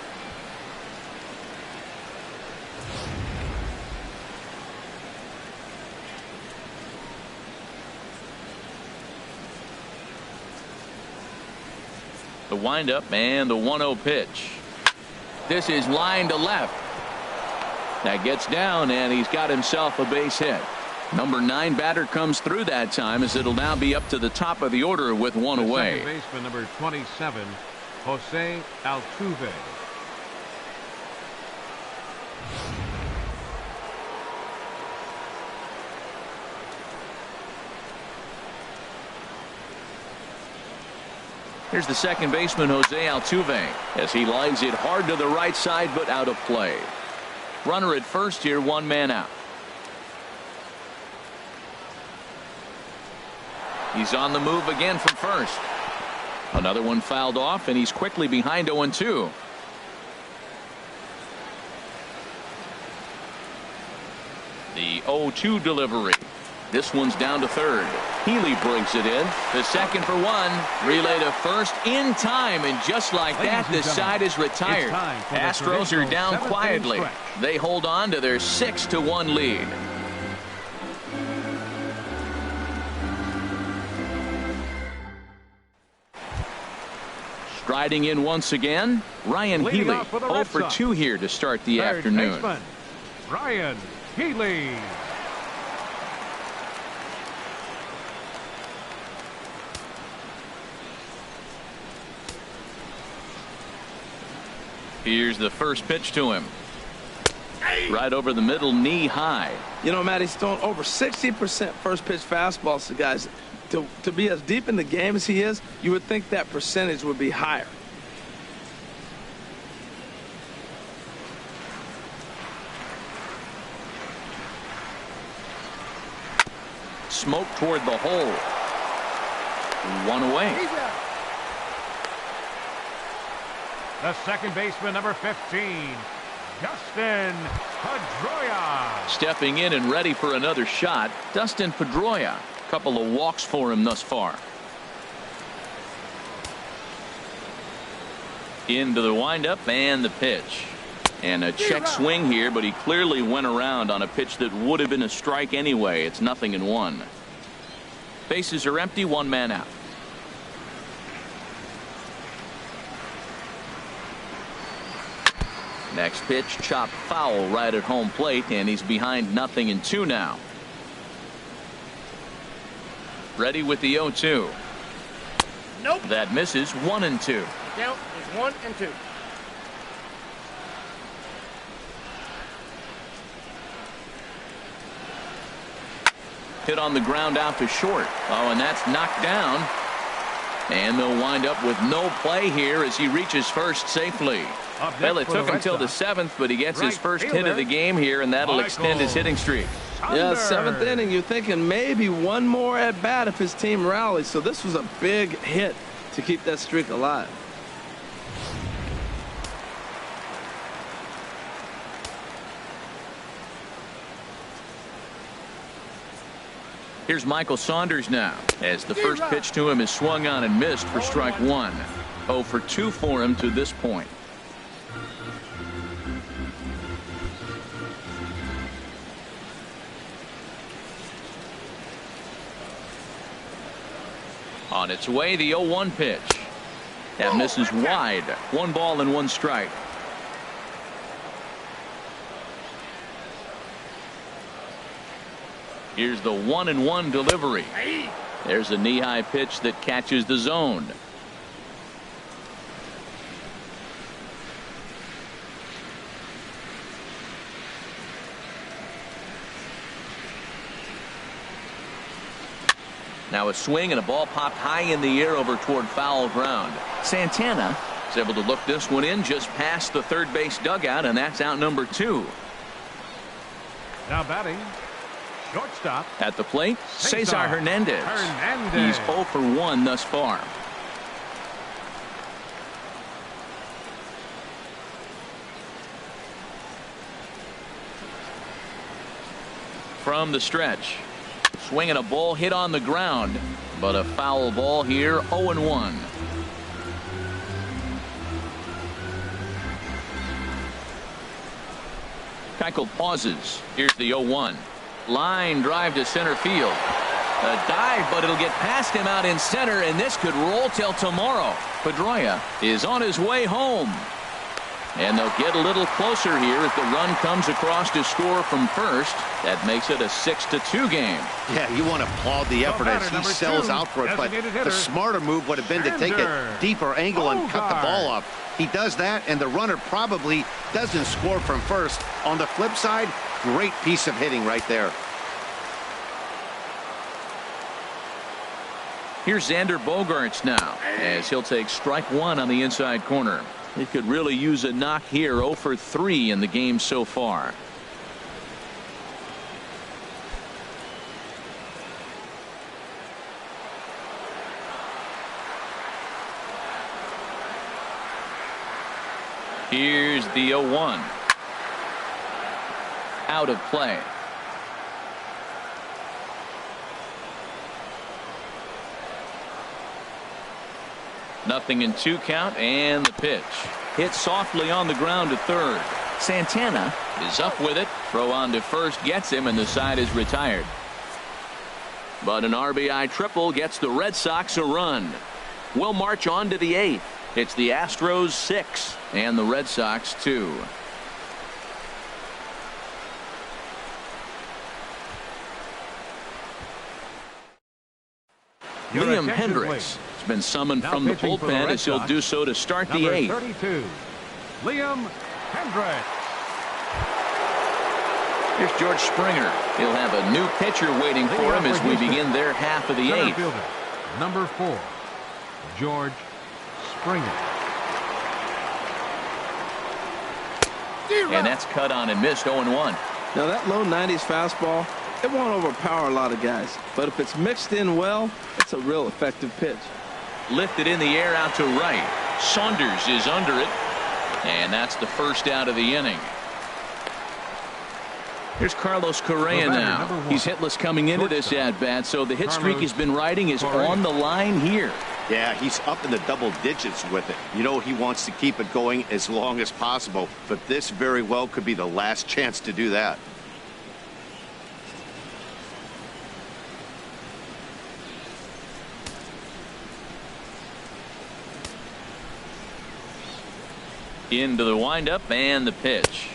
The windup and the 1-0 pitch. This is line to left. That gets down, and he's got himself a base hit. Number 9 batter comes through that time, as it'll now be up to the top of the order with one away. Second baseman number 27, Jose Altuve. Here's the second baseman, Jose Altuve, as he lines it hard to the right side, but out of play. Runner at first here, 1 man out. He's on the move again from first. Another one fouled off, and he's quickly behind 0-2. The 0-2 delivery. This one's down to third. Healy brings it in. The second for 1. Relay to first in time, and just like that, the side is retired. Astros are down quietly. They hold on to their 6-1 lead. Striding in once again, Ryan Healy. 0 for 2 here to start the afternoon. Ryan Healy. Here's the first pitch to him. Right over the middle, knee high. You know, Matt, he's thrown over 60% first pitch fastballs to guys. To be as deep in the game as he is, you would think that percentage would be higher. Smoke toward the hole. 1 away. The second baseman, number 15, Dustin Pedroia. Stepping in and ready for another shot, Dustin Pedroia. Couple of walks for him thus far. Into the windup and the pitch. And a check swing here, but he clearly went around on a pitch that would have been a strike anyway. It's 0-1. Bases are empty, 1 man out. Next pitch, chopped foul right at home plate, and he's behind 0-2 now. Ready with the 0-2. Nope. That misses. 1-2. Count is 1-2. Hit on the ground out to short. Oh, and that's knocked down. And they'll wind up with no play here as he reaches first safely. Well, it took him till the 7th, but he gets his first hit of the game here, and that'll extend his hitting streak. Yeah, 7th inning. You're thinking maybe one more at bat if his team rallies. So this was a big hit to keep that streak alive. Here's Michael Saunders now, as the first pitch to him is swung on and missed for strike 1. 0 for 2 for him to this point. On its way, the 0-1 pitch. That misses wide. 1 ball and 1 strike. Here's the 1-1 delivery. There's a knee-high pitch that catches the zone. Now a swing and a ball popped high in the air over toward foul ground. Santana is able to look this one in just past the third base dugout, and that's out number 2. Now batting, shortstop. At the plate, Cesar Hernandez. He's 0 for 1 thus far. From the stretch, swinging a ball hit on the ground, but a foul ball here. 0-1. Keuchel pauses. Here's the 0-1. Line drive to center field. A dive, but it'll get past him out in center, and this could roll till tomorrow. Pedroia is on his way home. And they'll get a little closer here as the run comes across to score from first. That makes it a 6-2 game. Yeah, you want to applaud the effort as he sells out for it, but the smarter move would have been to take a deeper angle and cut the ball off. He does that, and the runner probably doesn't score from first. On the flip side, great piece of hitting right there. Here's Xander Bogaerts now, as he'll take strike 1 on the inside corner. He could really use a knock here. 0 for 3 in the game so far. Here's the 0-1. Out of play. Nothing in 2 count, and the pitch. Hit softly on the ground to third. Santana is up with it. Throw on to first gets him, and the side is retired. But an RBI triple gets the Red Sox a run. We'll march on to the 8th. It's the Astros 6 and the Red Sox 2. Liam Hendricks has been summoned from the bullpen as he'll do so to start the 8th. 32, Liam Hendricks. Here's George Springer. He'll have a new pitcher waiting for him as we begin their half of the 8th. Number 4, George Springer. And that's cut on and missed. 0-1. Now that low 90s fastball, it won't overpower a lot of guys, but if it's mixed in well, it's a real effective pitch. Lifted in the air out to right. Saunders is under it, and that's the first out of the inning. Here's Carlos Correa now. He's hitless coming into this at bat, so the hit streak he's been riding is on the line here. Yeah, he's up in the double digits with it. You know, he wants to keep it going as long as possible, but this very well could be the last chance to do that. Into the windup and the pitch.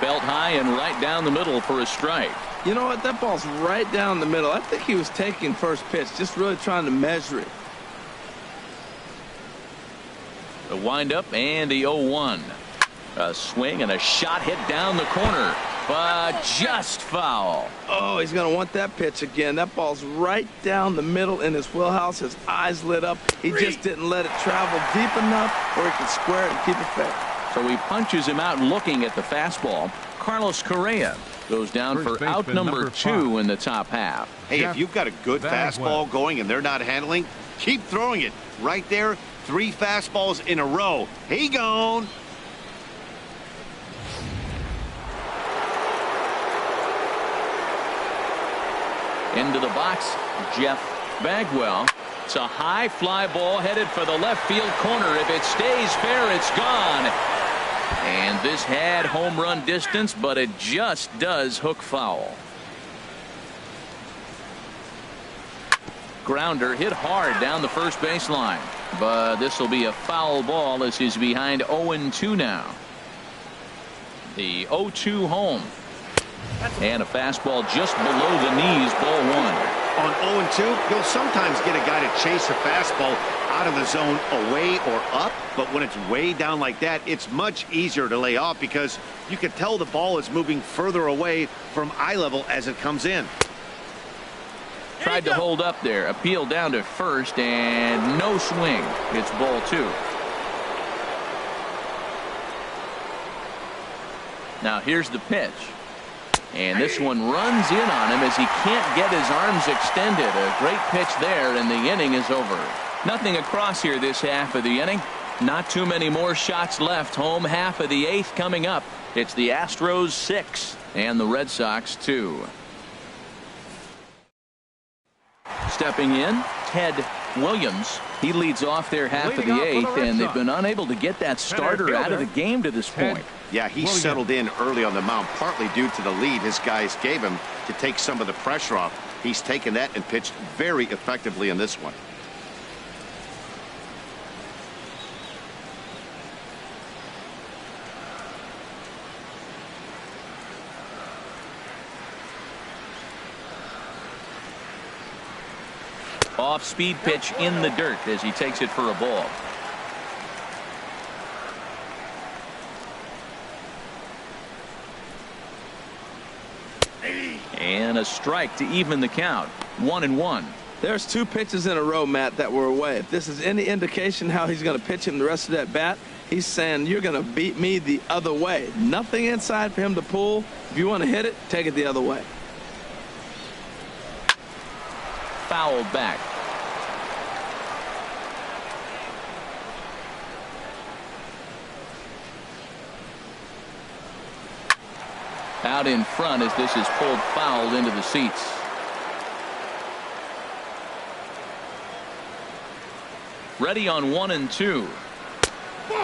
Belt high and right down the middle for a strike. You know what? That ball's right down the middle. I think he was taking first pitch, just really trying to measure it. The windup and the 0-1. A swing and a shot hit down the corner, but just foul. Oh, he's going to want that pitch again. That ball's right down the middle in his wheelhouse. His eyes lit up. He just didn't let it travel deep enough where he could square it and keep it fair. So he punches him out looking at the fastball. Carlos Correa goes down for out number 2 in the top half. Hey, if you've got a good fastball going and they're not handling, keep throwing it. Right there, 3 fastballs in a row. He gone. Into the box, Jeff Bagwell. It's a high fly ball headed for the left field corner. If it stays fair, it's gone. And this had home run distance, but it just does hook foul. Grounder hit hard down the first baseline, but this will be a foul ball as he's behind 0-2 now. The 0-2 home. And a fastball just below the knees, ball 1. On 0-2, you'll sometimes get a guy to chase a fastball out of the zone away or up, but when it's way down like that, it's much easier to lay off because you can tell the ball is moving further away from eye level as it comes in. Tried to hold up there, appeal down to first, and no swing. It's ball 2. Now here's the pitch. And this one runs in on him as he can't get his arms extended. A great pitch there, and the inning is over. Nothing across here this half of the inning. Not too many more shots left. Home half of the 8th coming up. It's the Astros 6 and the Red Sox 2. Stepping in, Ted Williams. He leads off their half of the 8th, and they've been unable to get that starter out of the game to this point. Yeah, he settled in early on the mound, partly due to the lead his guys gave him to take some of the pressure off. He's taken that and pitched very effectively in this one. Off-speed pitch in the dirt as he takes it for a ball. And a strike to even the count. 1-1. There's 2 pitches in a row, Matt, that were away. If this is any indication how he's going to pitch him the rest of that bat, he's saying you're going to beat me the other way. Nothing inside for him to pull. If you want to hit it, take it the other way. Fouled back. Out in front as this is pulled foul into the seats. Ready on 1-2.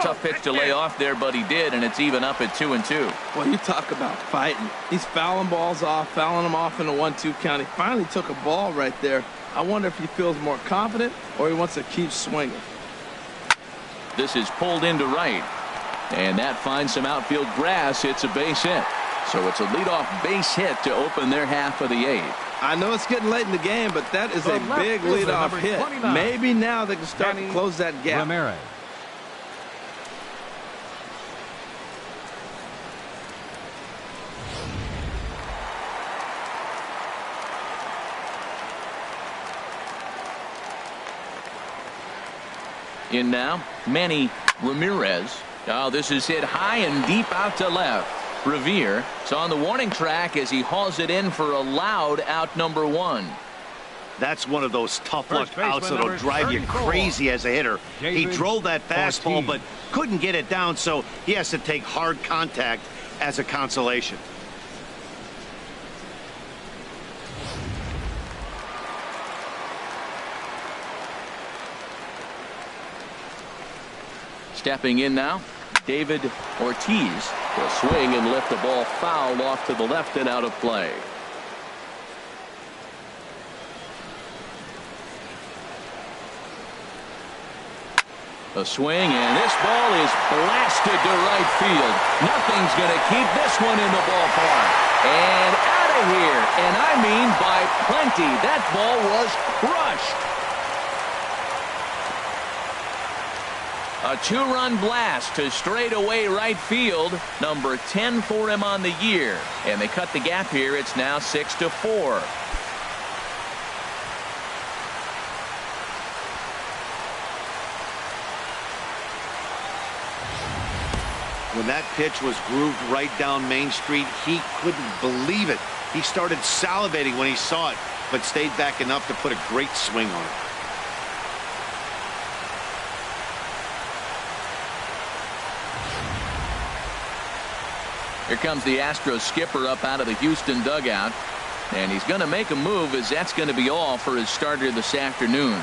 Tough pitch to lay off there, but he did, and it's even up at 2-2. Well, you talk about fighting. He's fouling balls off, fouling them off in a 1-2 count. He finally took a ball right there. I wonder if he feels more confident or he wants to keep swinging. This is pulled into right, and that finds some outfield grass. It's a base hit. So it's a leadoff base hit to open their half of the 8th. I know it's getting late in the game, but that is a big leadoff hit. 29. Maybe now they can start to close that gap. Ramirez. In now, Manny Ramirez. Oh, this is hit high and deep out to left. Revere is on the warning track as he hauls it in for a loud out number 1. That's one of those tough luck outs that'll drive you crazy as a hitter. He drove that fastball but couldn't get it down, so he has to take hard contact as a consolation. Stepping in now, David Ortiz will swing and lift the ball foul off to the left and out of play. A swing, and this ball is blasted to right field. Nothing's going to keep this one in the ballpark. And out of here, and I mean by plenty. That ball was crushed. A two-run blast to straightaway right field. Number 10 for him on the year. And they cut the gap here. It's now 6-4. When that pitch was grooved right down Main Street, he couldn't believe it. He started salivating when he saw it, but stayed back enough to put a great swing on it. Here comes the Astros skipper up out of the Houston dugout, and he's going to make a move, as that's going to be all for his starter this afternoon.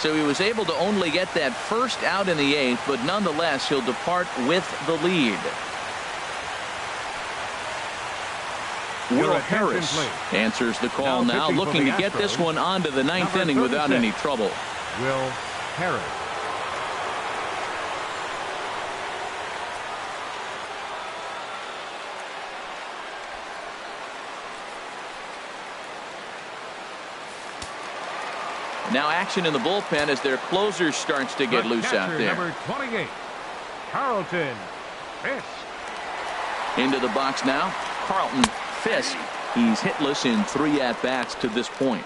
So he was able to only get that first out in the 8th, but nonetheless he'll depart with the lead. Will Harris answers the call now, looking to get this one onto the 9th inning without any trouble. Will Harris. Now action in the bullpen as their closer starts to get loose out there. Number 28, Carlton Fisk. Into the box now, Carlton Fisk. He's hitless in 3 at-bats to this point.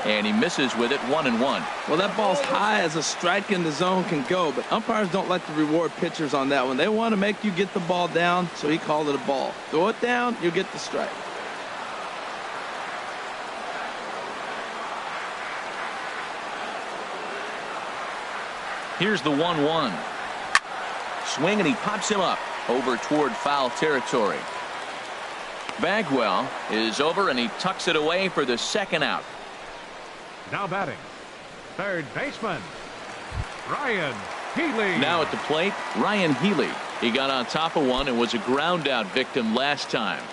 And he misses with it, 1-1. Well, that ball's high as a strike in the zone can go, but umpires don't like to reward pitchers on that one. They want to make you get the ball down, so he called it a ball. Throw it down, you get the strike. Here's the 1-1. Swing, and he pops him up over toward foul territory. Bagwell is over, and he tucks it away for the second out. Now batting, third baseman, Ryan Healy. Now at the plate, Ryan Healy. He got on top of one and was a ground out victim last time.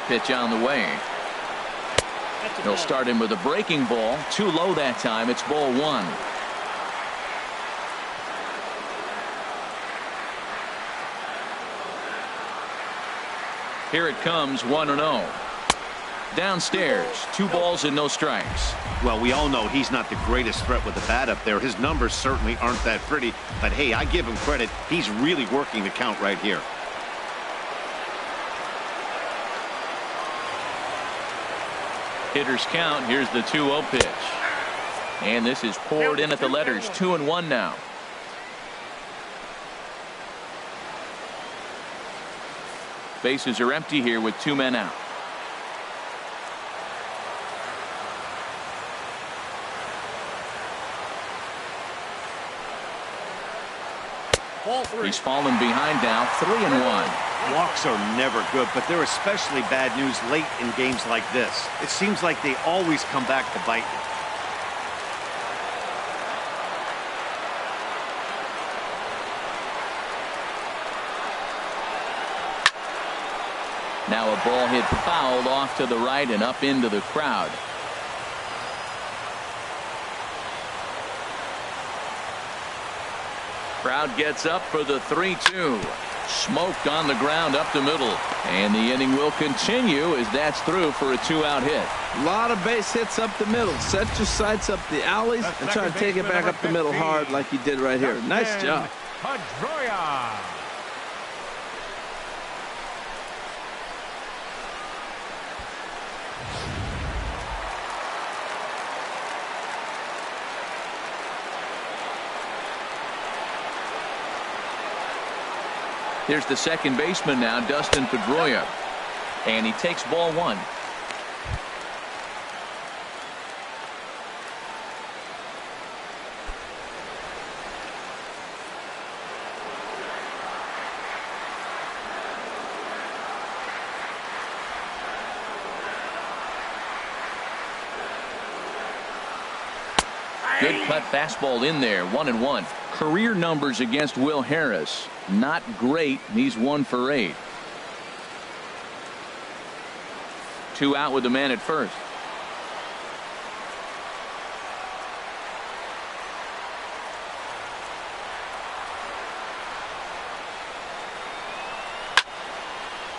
Pitch on the way. He'll start him with a breaking ball. Too low that time. It's ball 1. Here it comes, 1-0. Downstairs, 2 balls and no strikes. Well, we all know he's not the greatest threat with the bat up there. His numbers certainly aren't that pretty, but hey, I give him credit. He's really working the count right here. Hitters count. Here's the 2-0 pitch. And this is poured in at the letters. 2-1 now. Bases are empty here with 2 men out. He's fallen behind now, 3-1. Walks are never good, but they're especially bad news late in games like this. It seems like they always come back to bite you. Now a ball hit fouled off to the right and up into the crowd. Crowd gets up for the 3-2. Smoked on the ground up the middle. And the inning will continue as that's through for a 2-out hit. A lot of base hits up the middle. Set your sights up the alleys and try to take it back up the middle hard like he did right here. Nice job. PEDROIA. Here's the second baseman now, Dustin Pedroia. And he takes ball one. Good cut fastball in there. 1-1. Career numbers against Will Harris. Not great. He's 1 for 8. 2 out with the man at first.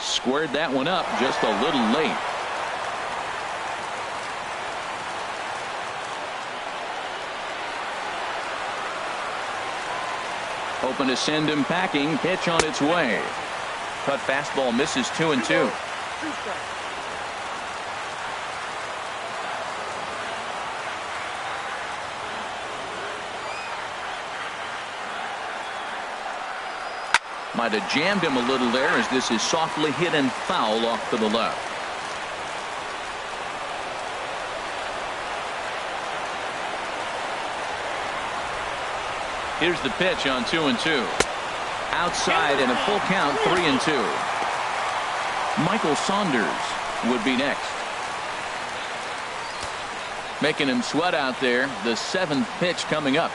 Squared that one up just a little late. Hoping to send him packing. Pitch on its way. Cut fastball misses 2-2. Might have jammed him a little there as this is softly hit and foul off to the left. Here's the pitch on 2-2. Outside and a full count, 3-2. Michael Saunders would be next. Making him sweat out there. The 7th pitch coming up.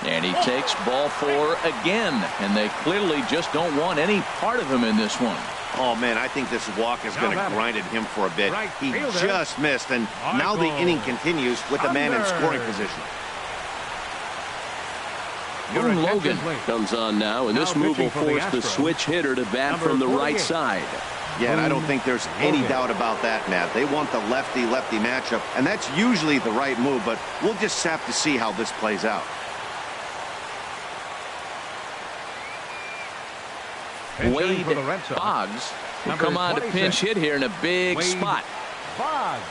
And he takes ball 4 again. And they clearly just don't want any part of him in this one. Oh, man, I think this walk is going to grind at him for a bit. He just missed, and now the inning continues with the man in scoring position. Boone Logan comes on now, and this move will force the switch hitter to bat from the right side. Yeah, and I don't think there's any doubt about that, Matt. They want the lefty-lefty matchup, and that's usually the right move, but we'll just have to see how this plays out. Wade Boggs will come on to pinch hit here in a big spot. Boggs.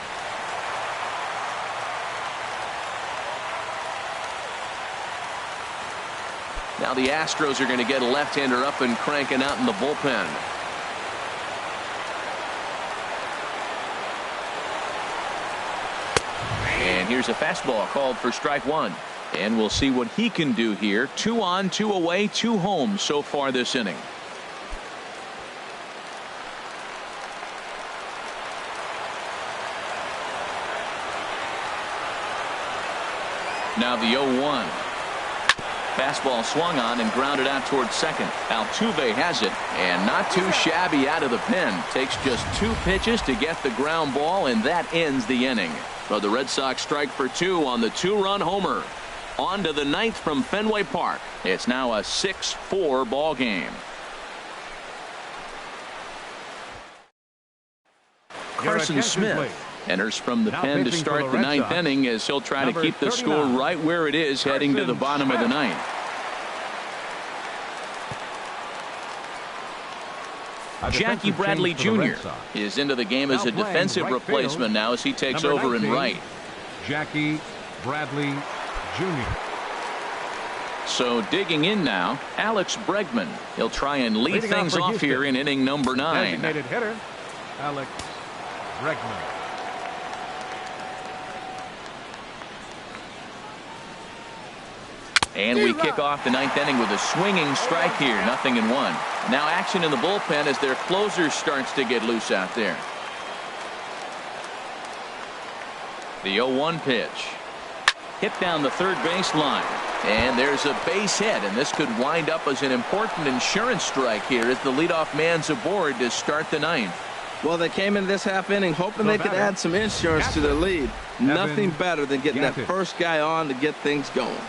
Now the Astros are going to get a left-hander up and cranking out in the bullpen. And here's a fastball called for strike 1. And we'll see what he can do here. 2 on, 2 away, 2 home so far this inning. Now the 0-1. Fastball swung on and grounded out towards second. Altuve has it, and not too shabby out of the pen. Takes just 2 pitches to get the ground ball, and that ends the inning. So the Red Sox strike for 2 on the 2-run homer. On to the 9th from Fenway Park. It's now a 6-4 ball game. Carson Smith enters from the pen to start the 9th inning as he'll try to keep the score right where it is heading to the bottom of the 9th. Jackie Bradley Jr. is into the game as a defensive replacement now as he takes over in right. Jackie Bradley Jr. So digging in now, Alex Bregman. He'll try and lead things off here in inning number 9. Designated hitter, Alex Bregman. And we kick off the 9th inning with a swinging strike here. 0-1. Now action in the bullpen as their closer starts to get loose out there. The 0-1 pitch. Hit down the third baseline. And there's a base hit. And this could wind up as an important insurance strike here as the leadoff man's aboard to start the 9th. Well, they came in this half inning hoping they could add some insurance to their lead. Nothing better than getting that first guy on to get things going.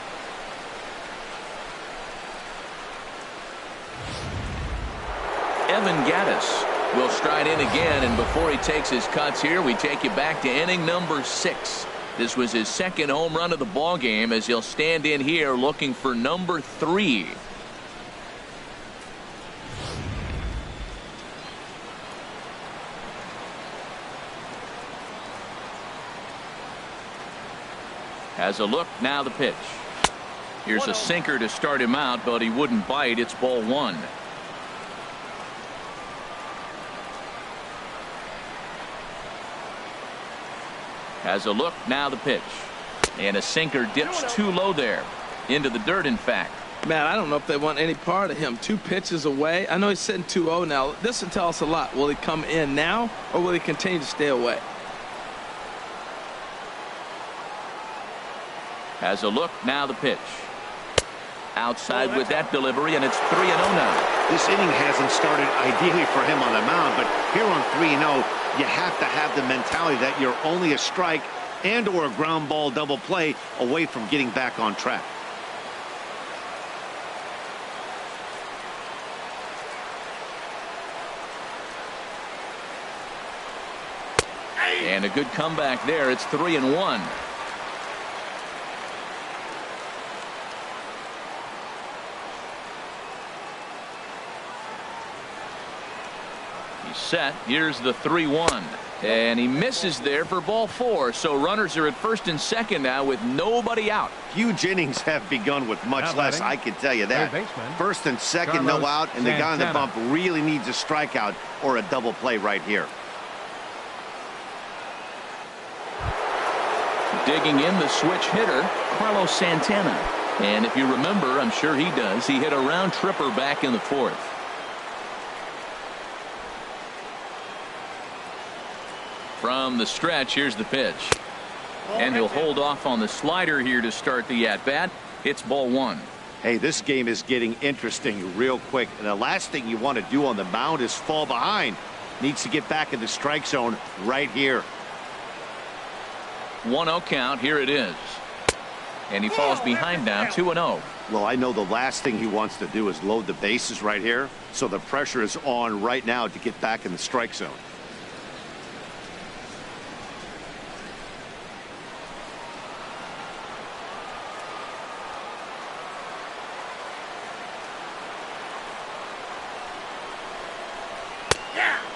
Evan Gattis will stride in again, and before he takes his cuts here, we take you back to inning number 6. This was his 2nd home run of the ball game as he'll stand in here looking for number 3. Has a look, now the pitch. Here's a sinker to start him out, but he wouldn't bite. It's ball 1. Has a look, now the pitch. And a sinker dips too low there. Into the dirt, in fact. Man, I don't know if they want any part of him. 2 pitches away. I know he's sitting 2-0 now. This will tell us a lot. Will he come in now, or will he continue to stay away? Has a look, now the pitch. Outside with that delivery, and it's 3-0 now. This inning hasn't started ideally for him on the mound, but here on 3-0, you have to have the mentality that you're only a strike and or a ground ball double play away from getting back on track. And a good comeback there. It's 3-1. He's set. Here's the 3-1. And he misses there for ball 4. So runners are at first and second now with nobody out. Huge innings have begun with much less, I can tell you that. First and second, no out, and the guy on the bump really needs a strikeout or a double play right here. Digging in the switch hitter, Carlos Santana. And if you remember, I'm sure he does, he hit a round tripper back in the 4th. From the stretch, here's the pitch. And he'll hold off on the slider here to start the at-bat. It's ball 1. Hey, this game is getting interesting real quick. And the last thing you want to do on the mound is fall behind. Needs to get back in the strike zone right here. 1-0 count. Here it is. And he falls behind now, 2-0. Well, I know the last thing he wants to do is load the bases right here. So the pressure is on right now to get back in the strike zone.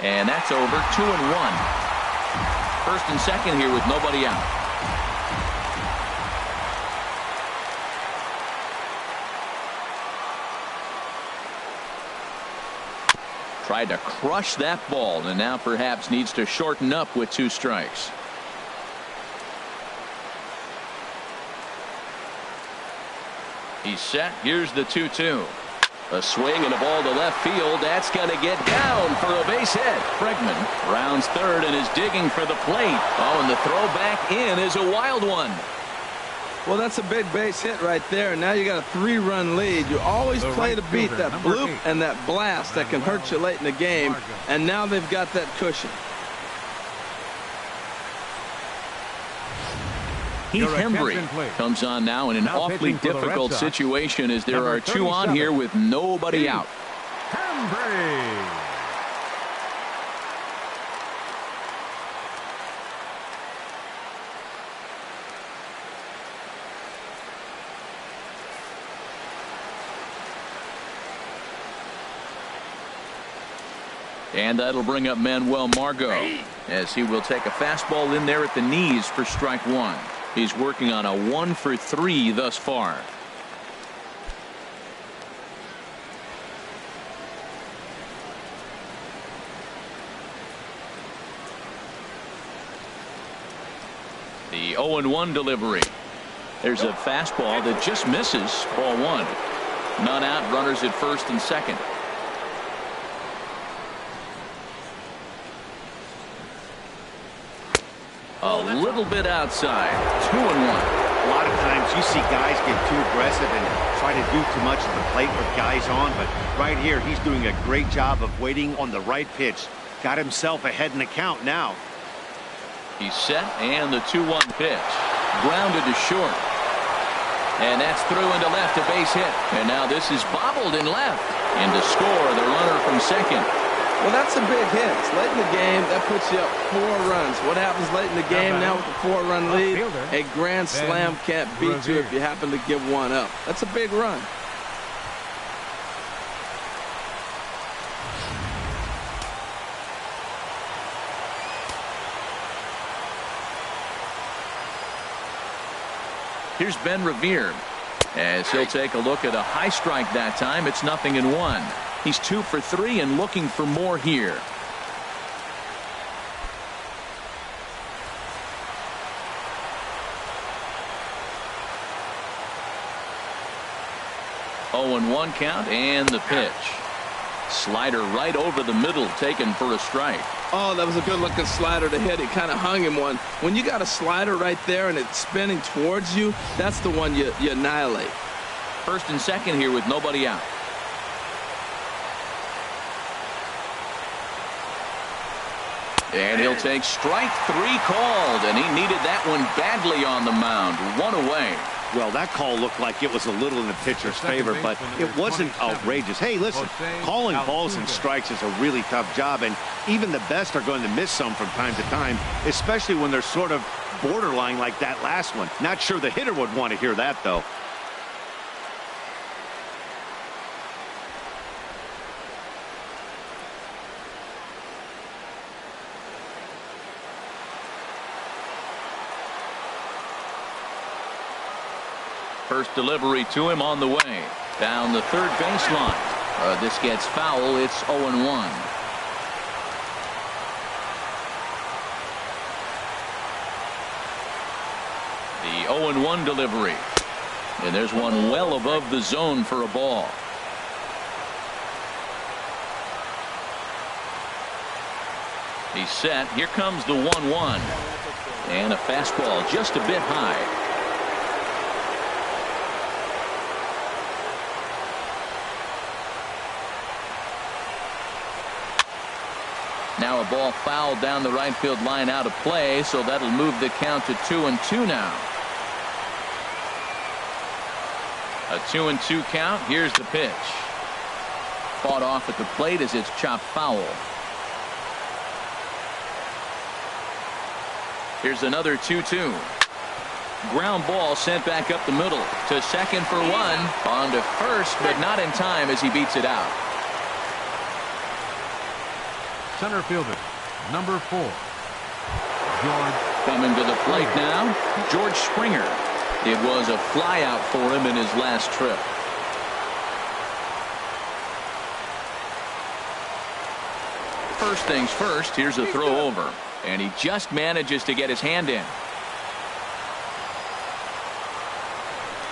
And that's over. 2-1. First and second here with nobody out. Tried to crush that ball, and now perhaps needs to shorten up with 2 strikes. He's set. Here's the 2-2. A swing and a ball to left field. That's going to get down for a base hit. Bregman rounds third and is digging for the plate. Oh, and the throw back in is a wild one. Well, that's a big base hit right there. Now you got a 3-run lead. You always play to beat that bloop and that blast that can hurt you late in the game. And now they've got that cushion. Heath Hembry comes on now in an awfully difficult situation as there are 2 on here with nobody out. And that'll bring up Manuel Margot as he will take a fastball in there at the knees for strike 1. He's working on a 1-for-3 thus far. The 0-1 delivery. There's a fastball that just misses. Ball 1. None out. Runners at first and second. A little bit outside. 2-1. A lot of times you see guys get too aggressive and try to do too much at the plate with guys on, but right here he's doing a great job of waiting on the right pitch. Got himself ahead in the count now. He's set, and the 2-1 pitch. Grounded to short. And that's through into left, a base hit. And now this is bobbled in left. And to score, the runner from second. Well, that's a big hit. It's late in the game. That puts you up 4 runs. What happens late in the game now with the 4-run lead? A grand slam can't beat you if you happen to give one up. That's a big run. Here's Ben Revere as he'll take a look at a high strike that time. It's 0-1. He's 2 for 3 and looking for more here. Oh, and 1 count, and the pitch. Slider right over the middle, taken for a strike. Oh, that was a good-looking slider to hit. He kind of hung him one. When you got a slider right there and it's spinning towards you, that's the one you annihilate. First and second here with nobody out. And he'll take strike 3 called, and he needed that one badly on the mound. 1 away. Well, that call looked like it was a little in the pitcher's favor, but it wasn't outrageous. Hey, listen, calling balls and strikes is a really tough job, and even the best are going to miss some from time to time, especially when they're sort of borderline like that last one. Not sure the hitter would want to hear that, though. First delivery to him on the way. Down the third baseline. This gets foul. It's 0-1. The 0-1 delivery. And there's one well above the zone for a ball. He's set. Here comes the 1-1. And a fastball just a bit high. Now a ball fouled down the right field line out of play, so that'll move the count to 2-2 now. A 2-2 count. Here's the pitch. Fought off at the plate as it's chopped foul. Here's another 2-2. Ground ball sent back up the middle to second for 1. On to first, but not in time as he beats it out. Center fielder, number 4, George. Coming to the plate now, George Springer. It was a fly out for him in his last trip. First things first, here's a throw over, and he just manages to get his hand in.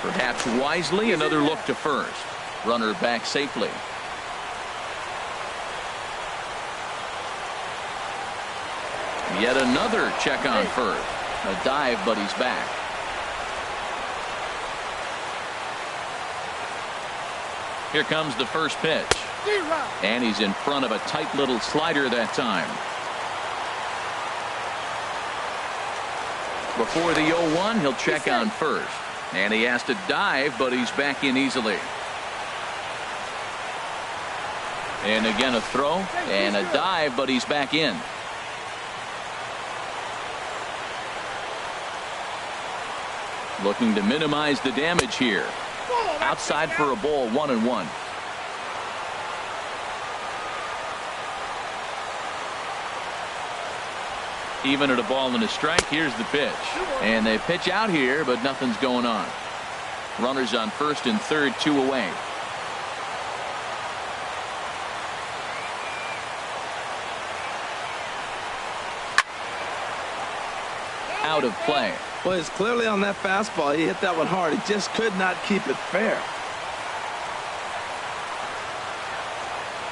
Perhaps wisely, another look to first. Runner back safely. Yet another check on first. A dive, but he's back. Here comes the first pitch. And he's in front of a tight little slider that time. Before the 0-1, he'll check on first. And he has to dive, but he's back in easily. And again a throw and a dive, but he's back in. Looking to minimize the damage here. Outside for a ball, 1-1. Even at a ball and a strike, here's the pitch. And they pitch out here, but nothing's going on. Runners on first and third, 2 away. Out of play. Well, it's clearly on that fastball. He hit that one hard. He just could not keep it fair.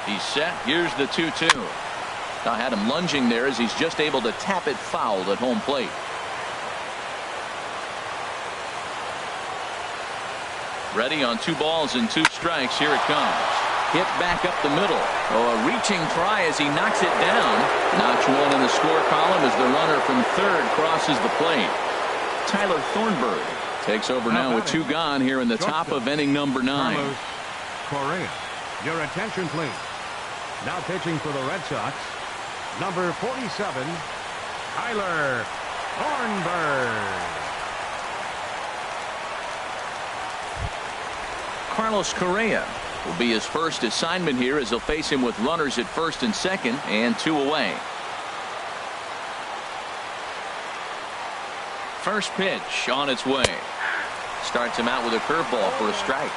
He's set. Here's the 2-2. I had him lunging there as he's just able to tap it foul at home plate. Ready on 2 balls and 2 strikes. Here it comes. Hit back up the middle. Oh, a reaching try as he knocks it down. Notch 1 in the score column as the runner from third crosses the plate. Tyler Thornburg takes over now with 2 gone here in the top of inning number 9. Carlos Correa. Your attention, please. Now pitching for the Red Sox, number 47, Tyler Thornburg. Carlos Correa will be his first assignment here as he'll face him with runners at first and second and 2 away. First pitch on its way. Starts him out with a curveball for a strike.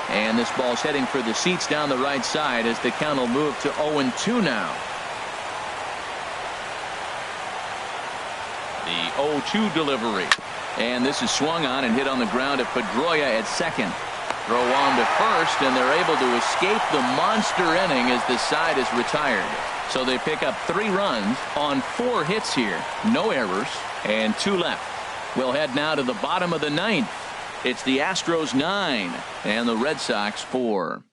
And this ball's heading for the seats down the right side as the count will move to 0-2 now. The 0-2 delivery. And this is swung on and hit on the ground at PEDROIA at second. Throw on to first, and they're able to escape the monster inning as the side is retired. So they pick up 3 runs on 4 hits here. No errors, and 2 left. We'll head now to the bottom of the 9th. It's the Astros 9 and the Red Sox 4.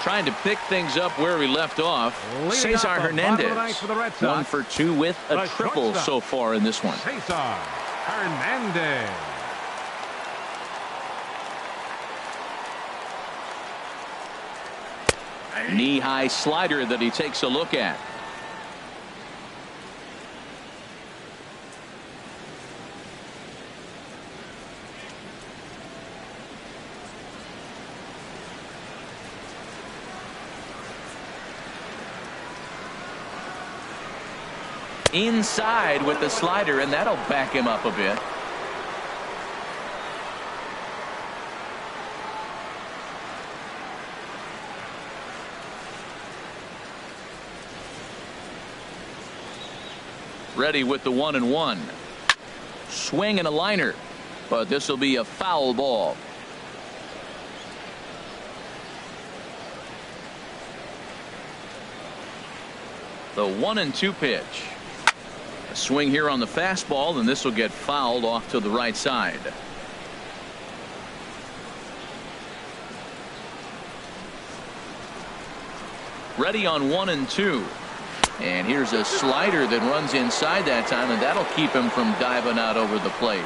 Trying to pick things up where we left off. Cesar Hernandez, 1 for 2 with a triple so far in this one. Cesar Hernandez. Knee-high slider that he takes a look at. Inside with the slider, and that'll back him up a bit. Ready with the 1-1. Swing and a liner, but this will be a foul ball. The 1-2 pitch. A swing here on the fastball, and this will get fouled off to the right side. Ready on 1-2. And here's a slider that runs inside that time, and that'll keep him from diving out over the plate.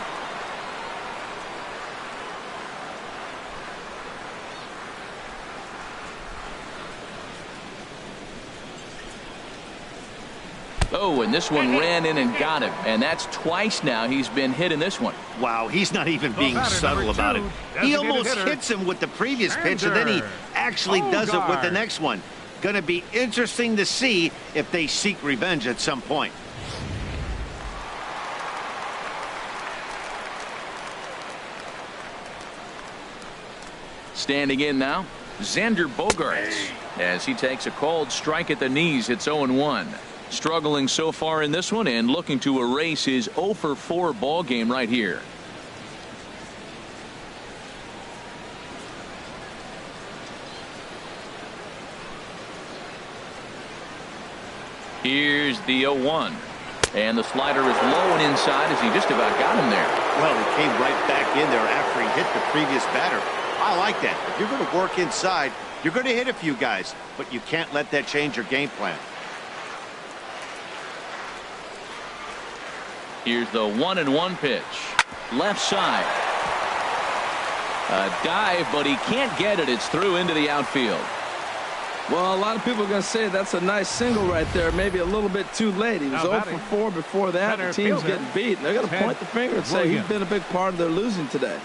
Oh, and this one ran in and got him, and that's twice now he's been hit in this one. Wow, he's not even being subtle about it. He almost hits him with the previous pitch, and then he actually does it with the next one. Going to be interesting to see if they seek revenge at some point. Standing in now, XANDER Bogaerts, as he takes a called strike at the knees. It's 0-1. Struggling so far in this one and looking to erase his 0-for-4 ball game right here. Here's the 0-1. And the slider is low and inside as he just about got him there. Well, he came right back in there after he hit the previous batter. I like that. If you're going to work inside, you're going to hit a few guys, but you can't let that change your game plan. Here's the 1-1 pitch. Left side. A dive, but he can't get it. It's through into the outfield. Well, a lot of people are going to say that's a nice single right there. Maybe a little bit too late. He was 0-for-4 before that. The team's getting beat. And they're going to point the finger and say he's been a big part of their losing today.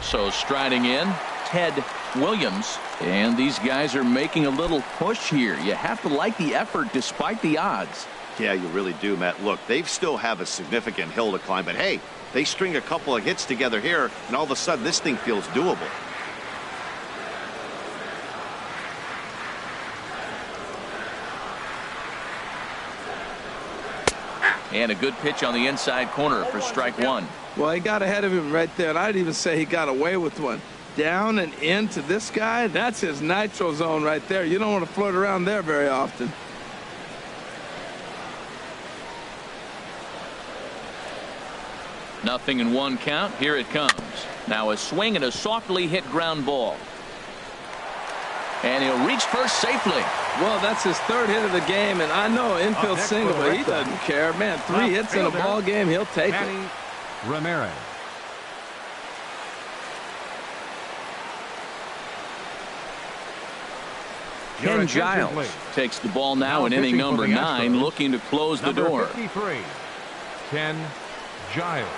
So striding in, Ted Williams, and these guys are making a little push here. You have to like the effort despite the odds. Yeah, you really do, Matt. Look, they still have a significant hill to climb, but hey, they string a couple of hits together here, and all of a sudden this thing feels doable. And a good pitch on the inside corner for strike 1. Well, he got ahead of him right there, and I'd even say he got away with one. Down and into this guy, that's his nitro zone right there. You don't want to float around there very often. Nothing in 1 count. Here it comes. Now a swing and a softly hit ground ball. And he'll reach first safely. Well, that's his 3rd hit of the game, and I know infield single, but he doesn't care. Man, 3 hits in a ball game, he'll take Manny it. Ramirez. Ken Giles takes the ball now in inning number 9, looking to close the door. 53. 10, Giles.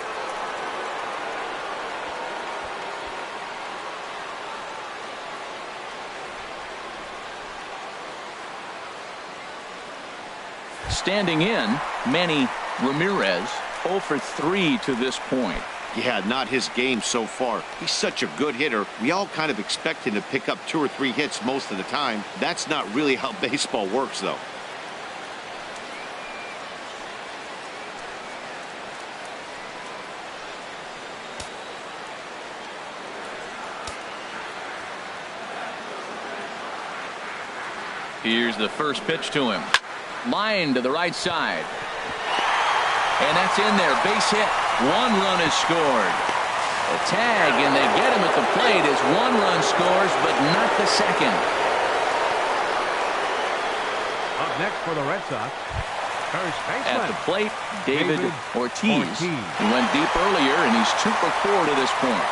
Standing in, Manny Ramirez 0 for 3 to this point. Yeah, not his game so far. He's such a good hitter. We all kind of expect him to pick up 2 or 3 hits most of the time. That's not really how baseball works, though. Here's the first pitch to him. Line to the right side. And that's in there. Base hit. 1 run is scored. A tag, and they get him at the plate as 1 run scores, but not the second. Up next for the Red Sox, first baseman. At the plate, David Ortiz. He went deep earlier, and he's 2 for 4 to this point.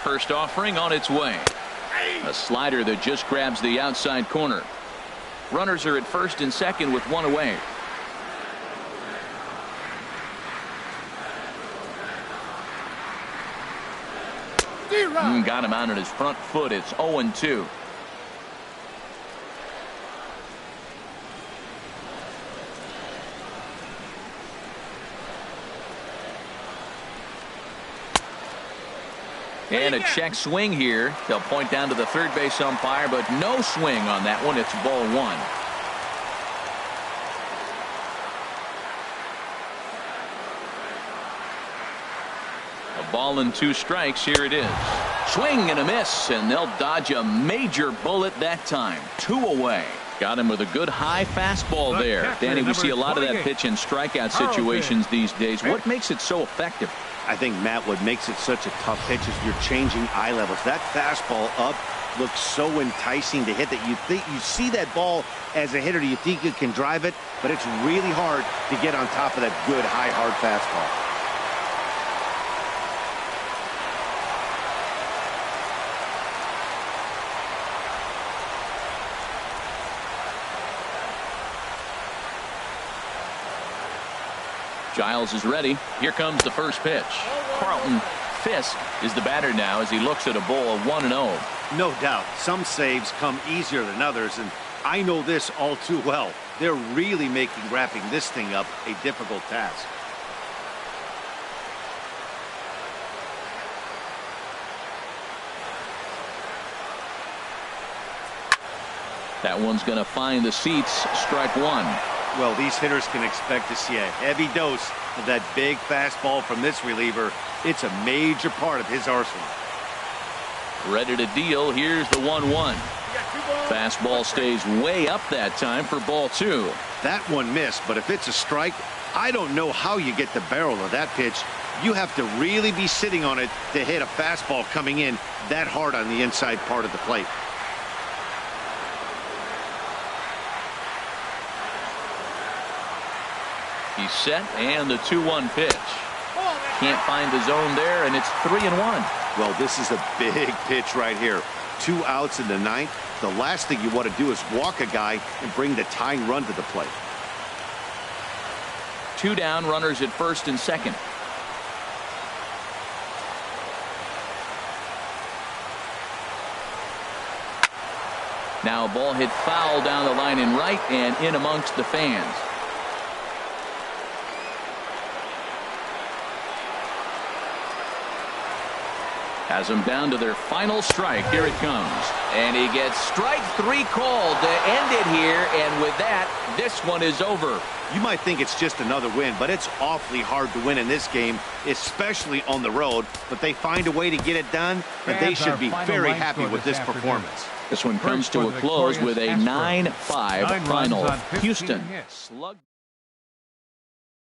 First offering on its way. A slider that just grabs the outside corner. Runners are at first and second with 1 away. Got him out on his front foot. It's 0-2. And a check swing here. They'll point down to the third base umpire, but no swing on that one. It's ball 1. A ball and 2 strikes. Here it is. Swing and a miss, and they'll dodge a major bullet that time. 2 away. Got him with a good high fastball there. Danny, we see a lot of that pitch in strikeout situations these days. What makes it so effective? I think, Matt, what makes it such a tough pitch is you're changing eye levels. That fastball up looks so enticing to hit that you think you see that ball as a hitter. You think you can drive it, but it's really hard to get on top of that good high, hard fastball. Giles is ready. Here comes the first pitch. Carlton Fisk is the batter now as he looks at a ball of 1-0. No doubt. Some saves come easier than others, and I know this all too well. They're really making wrapping this thing up a difficult task. That one's going to find the seats. Strike 1. Well, these hitters can expect to see a heavy dose of that big fastball from this reliever. It's a major part of his arsenal. Ready to deal. Here's the 1-1. Fastball stays way up that time for ball 2. That one missed, but if it's a strike, I don't know how you get the barrel of that pitch. You have to really be sitting on it to hit a fastball coming in that hard on the inside part of the plate. He's set, and the 2-1 pitch. Can't find the zone there, and it's 3-1. Well, this is a big pitch right here. 2 outs in the 9th. The last thing you want to do is walk a guy and bring the tying run to the plate. 2 down, runners at first and second. Now a ball hit foul down the line in right and in amongst the fans. Has them down to their final strike. Here it comes. And he gets strike 3 called to end it here. And with that, this one is over. You might think it's just another win, but it's awfully hard to win in this game, especially on the road. But they find a way to get it done, and they should be very happy with this performance. This one comes to a close with a 9-5 final. Houston slugged